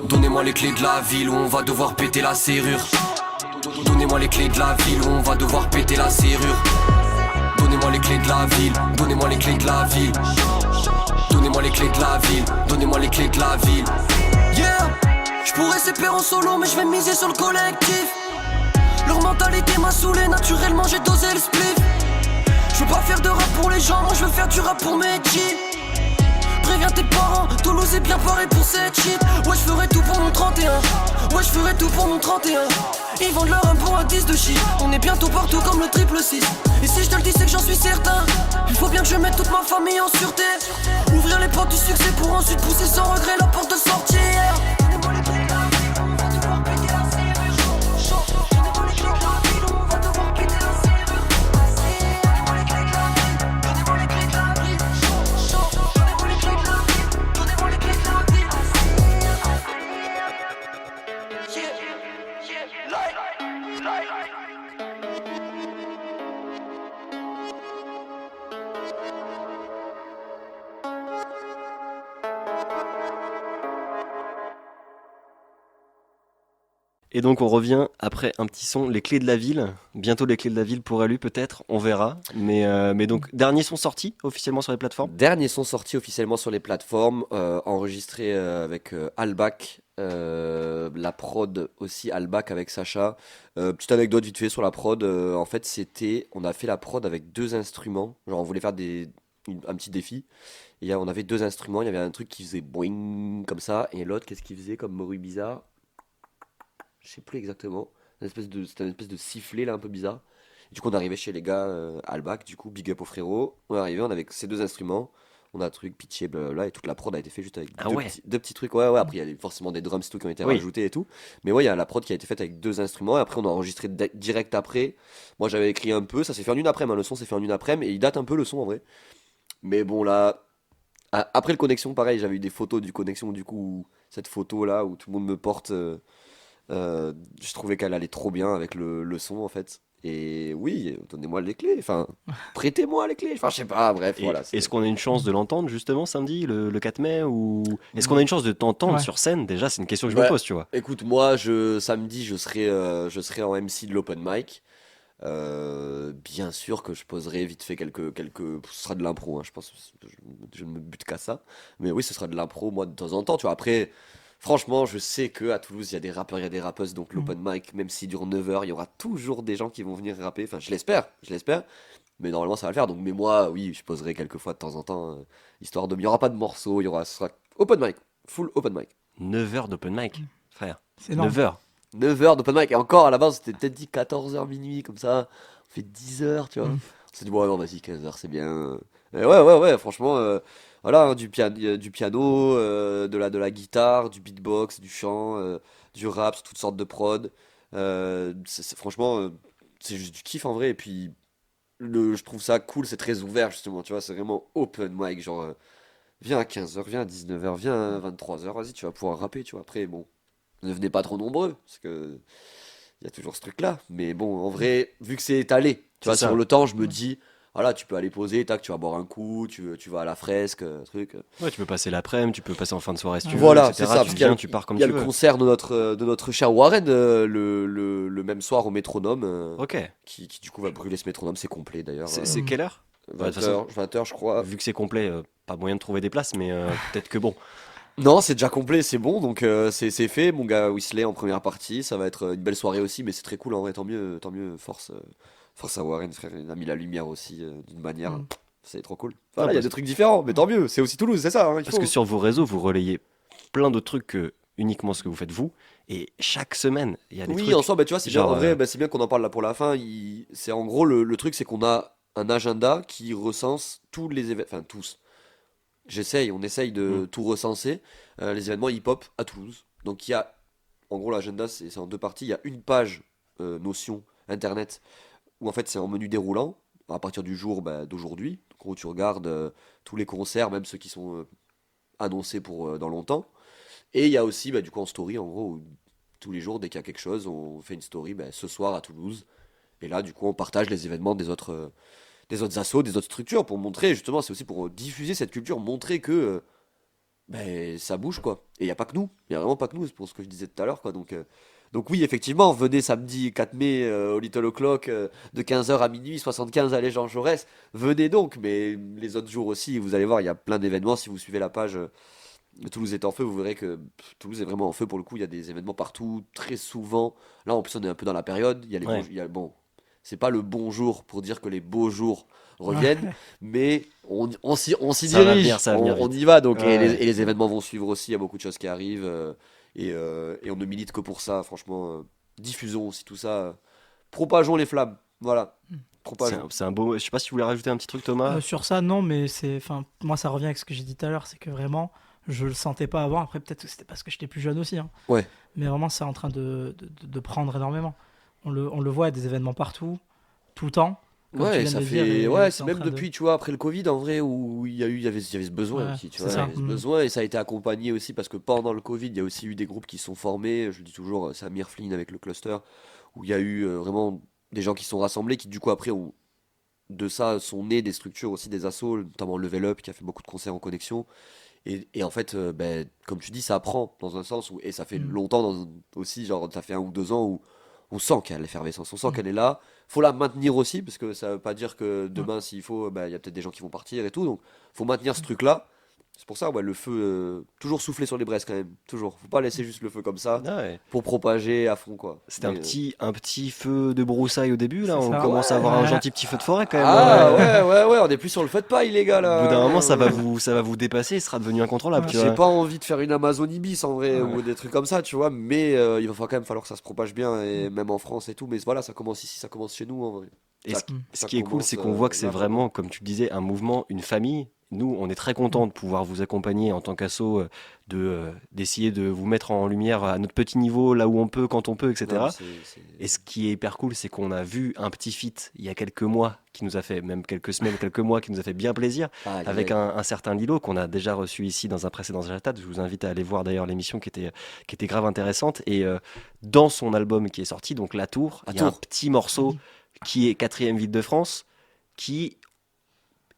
Donnez-moi les clés de la ville où on va devoir péter la serrure. Donnez-moi les clés de la ville où on va devoir péter la serrure. Donnez-moi les clés de la ville, donnez-moi les clés de la ville. Donnez-moi les clés de la ville, donnez-moi les clés de la ville. Yeah, je pourrais s'éparer en solo mais je vais miser sur le collectif. Leur mentalité m'a saoulé, naturellement j'ai dosé le spliff. Je veux pas faire de rap pour les gens, moi je veux faire du rap pour mes jeans. Préviens tes parents, Toulouse est bien paré pour cette shit. Ouais je ferai tout pour mon 31, ouais je ferai tout pour mon 31. Ils vendent leur un pour un 10 de shit. On est bientôt partout comme le 666. Et si je te le dis c'est que j'en suis certain. Il faut bien que je mette toute ma famille en sûreté. Ouvrir les portes du succès pour ensuite pousser sans regret la porte de sortie. Et donc on revient après un petit son, les clés de la ville. Bientôt les clés de la ville pour LU peut-être, on verra. Mais donc dernier son sorti officiellement sur les plateformes. Dernier son sorti officiellement sur les plateformes, enregistré avec Albac La prod aussi, Albac avec Sacha. Petite anecdote vite fait sur la prod. En fait, on a fait la prod avec deux instruments. Genre, on voulait faire un petit défi. Et on avait deux instruments. Il y avait un truc qui faisait boing comme ça. Et l'autre, qu'est-ce qu'il faisait comme bruit bizarre? Je sais plus exactement. C'était une espèce de sifflet là, un peu bizarre. Du coup, on arrivait chez les gars Albac. Du coup, big up au frérot. On est arrivé, on avait ces deux instruments. On a un truc pitché, blablabla, et toute la prod a été faite juste avec Ah ouais. deux petits trucs. Ouais, ouais, après, il y a forcément des drums et tout qui ont été Oui. rajoutés et tout. Mais ouais, il y a la prod qui a été faite avec deux instruments. Et après, on a enregistré direct après. Moi, j'avais écrit un peu. Ça s'est fait en une après-midi. Le son s'est fait en une après-midi. Et il date un peu le son en vrai. Mais bon, là, après le Connexion, pareil, j'avais eu des photos du Connexion. Du coup, cette photo là où tout le monde me porte, je trouvais qu'elle allait trop bien avec le son en fait. Et oui, donnez-moi les clés. Enfin, prêtez-moi les clés. Enfin, je sais pas. Bref, Et voilà. est-ce qu'on a une chance de l'entendre justement samedi, le 4 mai, ou est-ce qu'on a une chance de t'entendre Ouais. sur scène? Déjà, c'est une question que je me Ouais. pose, tu vois. Écoute, moi, samedi, je serai en MC de l'open mic. Bien sûr que je poserai vite fait ce sera de l'impro, hein, je pense, je ne me bute qu'à ça. Mais oui, ce sera de l'impro, moi, de temps en temps, tu vois. Après, franchement, je sais que à Toulouse, il y a des rappeurs, il y a des rappeuses, donc l'open mic, même s'il dure 9 heures, il y aura toujours des gens qui vont venir rapper. Enfin, je l'espère. Mais normalement, ça va le faire. Donc, mais moi, oui, je poserai quelques fois de temps en temps, histoire de. Il n'y aura pas de morceaux, ce sera open mic, full open mic. 9 heures d'open mic, frère. C'est énorme. 9 heures. 9 heures d'open mic. Et encore, à la base, c'était peut-être dit 14 heures minuit, comme ça. On fait 10 heures, tu vois. On s'est dit, ouais, non, vas-y, 15 heures, c'est bien. Et ouais, franchement, voilà, hein, du piano, de la guitare, du beatbox, du chant, du rap, toutes sortes de prod. Franchement, c'est juste du kiff en vrai. Et puis, je trouve ça cool, c'est très ouvert, justement, tu vois. C'est vraiment open mic, genre, viens à 15 heures, viens à 19 heures, viens à 23 heures, vas-y, tu vas pouvoir rapper, tu vois. Après, bon. Ne venez pas trop nombreux, parce que il y a toujours ce truc-là. Mais bon, en vrai, vu que c'est étalé, tu vois, C'est ça. sur le temps, je me dis, voilà, tu peux aller poser, tac, tu vas boire un coup, tu vas à la fresque, truc. Ouais, tu peux passer l'après-midi, tu peux passer en fin de soirée si tu veux, Voilà, etc. c'est ça, Tu parce qu'il y a, viens, tu pars comme il y a tu le veux. concert de notre cher Warren le même soir au métronome, Ok. qui du coup va brûler ce métronome, c'est complet d'ailleurs. C'est quelle heure? Bah, de toute façon, 20h, je crois. vu que c'est complet, pas moyen de trouver des places, mais peut-être que bon. Non, c'est déjà complet, c'est bon, donc c'est fait. Mon gars Whistler en première partie, ça va être une belle soirée aussi, mais c'est très cool en vrai, tant mieux, force à Warren, frère, il a mis la lumière aussi d'une manière, c'est trop cool. Voilà, il y a parce- des trucs différents, mais tant mieux, c'est aussi Toulouse, c'est ça, hein, il Parce faut. que sur vos réseaux, vous relayez plein d'autres trucs que uniquement ce que vous faites vous. Et chaque semaine, il y a des Oui, trucs. ensemble, bah, tu vois, c'est bien, genre, en vrai, bah, c'est bien qu'on en parle là pour la fin. C'est en gros le truc, c'est qu'on a un agenda qui recense tous les événements, enfin tous. On essaye de tout recenser, les événements hip-hop à Toulouse. Donc il y a, en gros, l'agenda, c'est en deux parties. Il y a une page notion internet où en fait c'est en menu déroulant à partir du jour d'aujourd'hui. Donc en gros, tu regardes tous les concerts, même ceux qui sont annoncés pour dans longtemps. Et il y a aussi, du coup, en story, en gros, où tous les jours, dès qu'il y a quelque chose, on fait une story, ce soir à Toulouse. Et là, du coup, on partage les événements des autres assos, des autres structures pour montrer, justement, c'est aussi pour diffuser cette culture, montrer que ça bouge, quoi. Et il n'y a pas que nous, il n'y a vraiment pas que nous, c'est pour ce que je disais tout à l'heure, quoi. Donc oui, effectivement, venez samedi 4 mai au Little O'Clock de 15h à minuit, 75 allée Jean Jaurès, venez donc, mais les autres jours aussi, vous allez voir, il y a plein d'événements, si vous suivez la page Toulouse est en feu, vous verrez que Toulouse est vraiment en feu pour le coup, il y a des événements partout, très souvent. Là, en plus, on est un peu dans la période, il y a Ouais. bon, c'est pas le bon jour pour dire que les beaux jours reviennent, mais on s'y Ça va dirige, venir, ça va venir on vite. y va, donc, Ouais. et les événements vont suivre aussi, il y a beaucoup de choses qui arrivent, et on ne milite que pour ça, franchement, diffusons aussi tout ça, propageons les flammes, voilà, C'est propageons. c'est un beau. Je sais pas si tu voulais rajouter un petit truc, Thomas. Sur ça, non, mais moi, ça revient avec ce que j'ai dit tout à l'heure, c'est que vraiment, je le sentais pas avant. Après, peut-être que c'était parce que j'étais plus jeune aussi, hein. Ouais. Mais vraiment, c'est en train de prendre énormément. On le voit, il y a des événements partout, tout le temps. Comme tu Ouais, viens ça de le dire, fait. et Ouais, c'est c'est en même train de- depuis, tu vois, après le Covid, en vrai, où il y avait ce besoin Ouais, aussi, tu c'est vois. Il y ça. avait ce besoin, et ça a été accompagné aussi parce que pendant le Covid, il y a aussi eu des groupes qui se sont formés. Je le dis toujours, Samir Flynn avec le cluster, où il y a eu vraiment des gens qui sont rassemblés, qui du coup, après, de ça sont nés des structures aussi, des assos, notamment Level Up, qui a fait beaucoup de concerts en connexion. Et en fait, comme tu dis, ça apprend dans un sens, et ça fait longtemps aussi, genre, ça fait 1 ou 2 ans où on sent qu'il y a l'effervescence, on sent qu'elle est là. Faut la maintenir aussi, parce que ça veut pas dire que demain, s'il faut, il y a peut-être des gens qui vont partir et tout. Donc, faut maintenir ce truc-là. C'est pour ça, ouais, le feu, toujours souffler sur les braises quand même, toujours. Faut pas laisser juste le feu comme ça Ah ouais. pour propager à fond, quoi. C'était Mais, un petit feu de broussaille au début, là. C'est On ça. commence à avoir un Ouais. gentil petit feu de forêt quand même. Ah ouais, on est plus sur le feu de paille, les gars, Au là. bout d'un moment, ça va vous dépasser, ce sera devenu incontrôlable, Ouais. tu J'ai vois. pas envie de faire une Amazonie bis en vrai, Ouais. ou des trucs comme ça, tu vois, mais il va quand même falloir que ça se propage bien, et même en France et tout, mais voilà, ça commence ici, ça commence chez nous en vrai. Et Ça- ce ça qui est cool, commence, c'est qu'on voit que c'est là, vraiment, comme tu le disais, un mouvement, une famille. Nous, on est très contents de pouvoir vous accompagner en tant qu'asso, d'essayer de vous mettre en lumière à notre petit niveau, là où on peut, quand on peut, etc. Non, mais Et ce qui est hyper cool, c'est qu'on a vu un petit feat il y a quelques mois, qui nous a fait, même quelques semaines, quelques mois, qui nous a fait bien plaisir, Aïe, avec aïe. un certain Lilo qu'on a déjà reçu ici dans un précédent Jatat. Je vous invite à aller voir d'ailleurs l'émission qui était grave intéressante. Et dans son album qui est sorti, donc La Tour, La il y a un Tour. petit morceau qui est 4e ville de France, qui,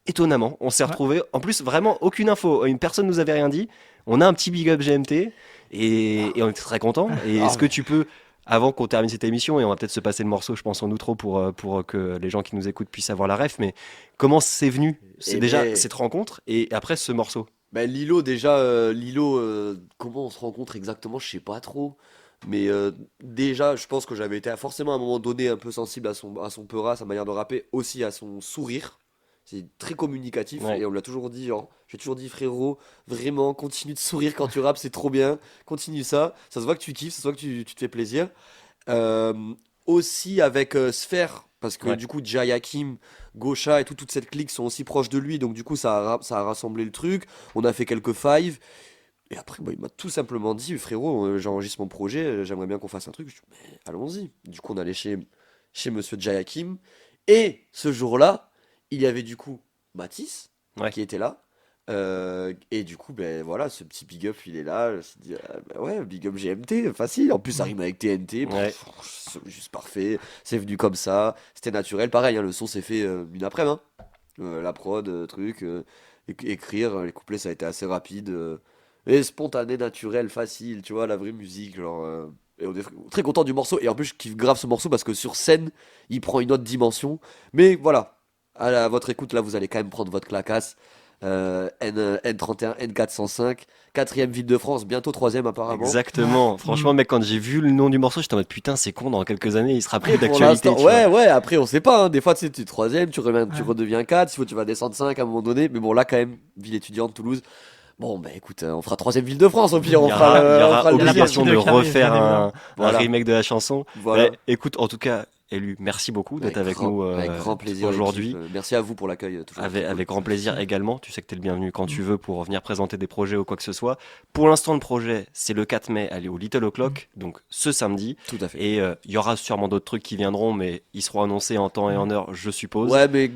étonnamment, on s'est Ouais. retrouvé. En plus, vraiment, aucune info. Une personne nous avait rien dit. On a un petit big up GMT et on était très content. Et Ah est-ce que tu peux, avant qu'on termine cette émission, et on va peut-être se passer le morceau, je pense, en outro pour que les gens qui nous écoutent puissent avoir la ref, mais comment c'est venu? C'est Eh déjà ben- cette rencontre et après ce morceau. Bah, Lilo, déjà, comment on se rencontre exactement, je sais pas trop. Mais déjà, je pense que j'avais été forcément à un moment donné un peu sensible à son peura, à sa manière de rapper, aussi à son sourire. C'est très communicatif Ouais. et on l'a toujours dit, genre, j'ai toujours dit frérot, vraiment, continue de sourire quand tu rappes, c'est trop bien, continue ça. Ça se voit que tu kiffes, ça se voit que tu te fais plaisir. Euh, Aussi avec Sphère, parce que Ouais. du coup, Jai Hakim, Gaucha et toute cette clique sont aussi proches de lui, donc du coup, ça a rassemblé le truc. On a fait quelques fives. Et après, bah, il m'a tout simplement dit, frérot, j'enregistre mon projet, j'aimerais bien qu'on fasse un truc. Je dis, mais allons-y. Du coup, on allait chez monsieur Jai Hakim. Et ce jour-là, il y avait du coup Mathis Ouais. qui était là. Et du coup, ben voilà, ce petit big up, il est là. Je me suis dit, bah ouais, big up GMT, facile. En plus, ça rime avec TNT. Ouais. C'est juste parfait. C'est venu comme ça. C'était naturel. Pareil, hein, le son s'est fait une après-midi. La prod, truc, écrire, les couplets, ça a été assez rapide. Et spontané, naturel, facile, tu vois, la vraie musique, genre. Et on est très content du morceau. Et en plus, je kiffe grave ce morceau parce que sur scène, il prend une autre dimension. Mais voilà, à votre écoute, là, vous allez quand même prendre votre clacasse. N31, N405, 4e ville de France, bientôt 3e apparemment. Exactement. Franchement, mec, quand j'ai vu le nom du morceau, j'étais en mode putain, c'est con, dans quelques années, il sera plus Après, pour d'actualité. l'instant, tu vois. ouais, après, on sait pas. Hein. Des fois, tu sais, tu es 3e, tu Ouais. redeviens 4, il faut tu vas descendre 5 à un moment donné. Mais bon, là, quand même, ville étudiante, Toulouse. Bon, bah écoute, on fera 3e ville de France au pire. Il y aura, il y on aura fera le obligation de deuxième. Qui arrive, refaire bien un évidemment. Voilà. remake de la chanson. Voilà. Ouais, écoute, en tout cas, Élu, merci beaucoup d'être avec nous avec grand plaisir aujourd'hui. l'équipe. Merci à vous pour l'accueil. Toujours Avec grand plaisir également. Tu sais que tu es le bienvenu quand tu veux pour venir présenter des projets ou quoi que ce soit. Pour l'instant, le projet, c'est le 4 mai, aller au Little O'Clock, donc ce samedi. Tout à fait. Et il y aura sûrement d'autres trucs qui viendront, mais ils seront annoncés en temps et en heure, je suppose. Ouais, mais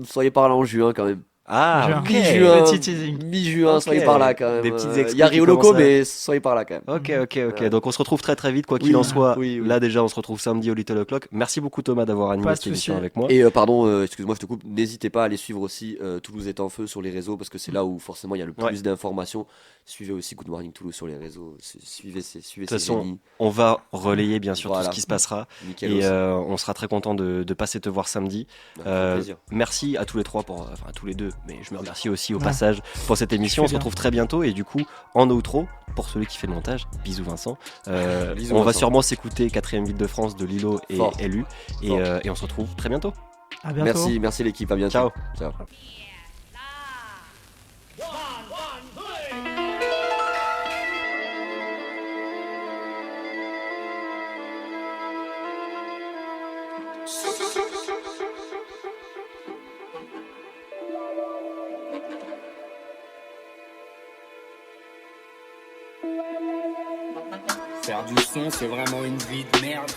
soyez par là en juin quand même. Ah, Juin. ok. Mi-juin, Petit teasing. mi-juin, Ok. soyez par là quand même. Des petites Il exclus y a qui Rio Loco, commencent à- mais soyez par là quand même. Ok. Ouais. Donc on se retrouve très très vite, quoi Oui, qu'il en soit. oui. Là déjà, on se retrouve samedi au Little O'Clock. Merci beaucoup Thomas d'avoir animé Pas de cette émission souci. avec moi. Et pardon, excuse-moi, je te coupe. N'hésitez pas à aller suivre aussi Toulouse est en feu sur les réseaux parce que c'est là où forcément il y a le plus Ouais. d'informations. Suivez aussi Good Morning Toulouse sur les réseaux. Suivez ces façon, génies. On va relayer bien sûr tout Voilà. ce qui se passera. Nickel Et aussi. on sera très content de passer te voir samedi. Avec grand plaisir. Merci à tous les trois, enfin à tous les deux, mais je me remercie aussi au Ouais. passage pour cette émission. On fais se retrouve très bientôt et du coup en outro, pour celui qui fait le montage, bisous Vincent. Bisous, on va Vincent. sûrement s'écouter 4ème ville de France de Lilo et Fort. Élu et, Fort. et on se retrouve très bientôt. À bientôt. Merci l'équipe, à bientôt. Ciao. Ciao. Faire du son, c'est vraiment une vie de merde.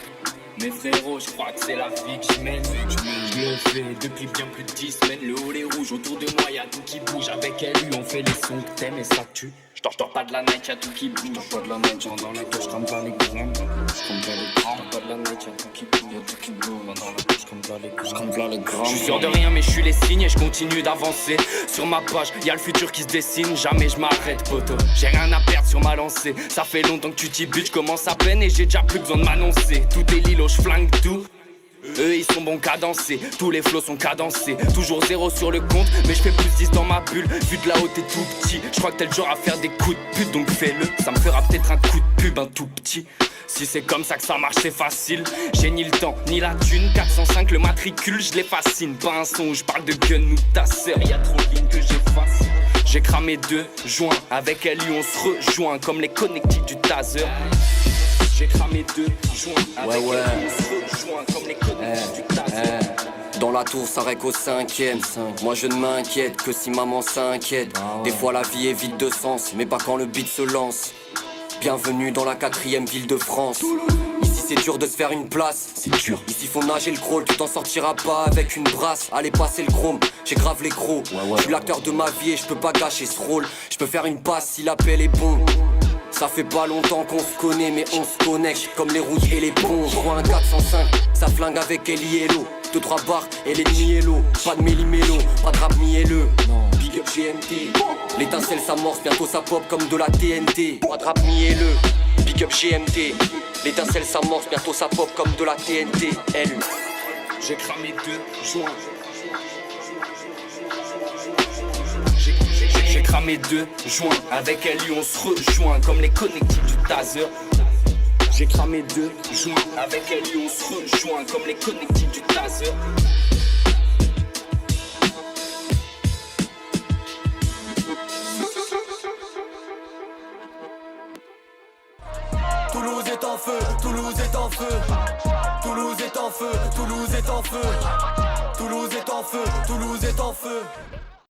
Mais frérot, je crois que c'est la vie que je mène. Je le fais depuis bien plus de 10 semaines. Le haut, les rouges, autour de moi, y'a tout qui bouge. Avec LU, on fait les sons que t'aimes et ça tue. Je dors pas de la night, y'a tout qui bouge. Je pas de la night, j'en dans la cage, comme pas les grands. Comme pas les grands. Pas de la night, y'a tout qui bouge. Y'a tout qui bouge. Dans la cage, comme pas les grands. Comme pas les grands. Je suis sûr de rien, mais je suis les signes et je continue d'avancer. Sur ma page, y'a le futur qui se dessine. Jamais je m'arrête, poteau. J'ai rien à perdre sur ma lancée. Ça fait longtemps que tu t'y butes, je commence à peine et j'ai déjà plus besoin de m'annoncer. Tout est Lilo, je flingue tout. eux ils sont bons cadencés. Tous les flots sont cadencés, toujours 0 sur le compte. Mais je fais plus 10 dans ma bulle, vu de là-haut t'es tout petit. Je crois que t'es le genre à faire des coups de pute, donc fais-le. Ça me fera peut-être un coup de pub, un tout petit. Si c'est comme ça que ça marche, c'est facile. J'ai ni le temps, ni la thune. 405, le matricule, je les fascine. Pas un son où je parle de gun ou ta sœur. Y'a trop de lignes que j'efface. J'ai cramé 2 joints. Avec elle, on se rejoint comme les connectiques du taser. J'ai cramé 2 joints. Avec elle, on se rejoint comme les connectiques du taser. Dans la tour, ça règle au 5ème. Moi je ne m'inquiète que si maman s'inquiète. Des fois la vie est vide de sens, mais pas quand le beat se lance. Bienvenue dans la 4ème ville de France. Ici c'est dur de se faire une place. C'est dur. Ici faut nager le crawl, tu t'en sortiras pas avec une brasse. Allez passer le chrome, j'ai grave les crocs. Je suis l'acteur de ma vie et je peux pas gâcher ce rôle. Je peux faire une passe si l'appel est bon. Ça fait pas longtemps qu'on se connaît mais on se connecte comme les rouilles et les ponts. Je vois un 405, ça flingue avec Eli Hello. 2-3 barres et l'ennemi hello. Pas de méli-mélo, pas de rap mielleux. Big up GMT. L'étincelle s'amorce, bientôt ça pop comme de la TNT. Pas de rap mielleux. Big up GMT. L'étincelle s'amorce, bientôt ça pop comme de la TNT. LU. J'ai cramé 2 joints. J'ai cramé 2 joints. Avec elle, on se rejoint comme les connectiques du taser. J'ai cramé 2 joints. Avec elle, on se rejoint comme les connectiques du taser. Toulouse est en feu, Toulouse est en feu. Toulouse est en feu, Toulouse est en feu. Toulouse est en feu, Toulouse est en feu.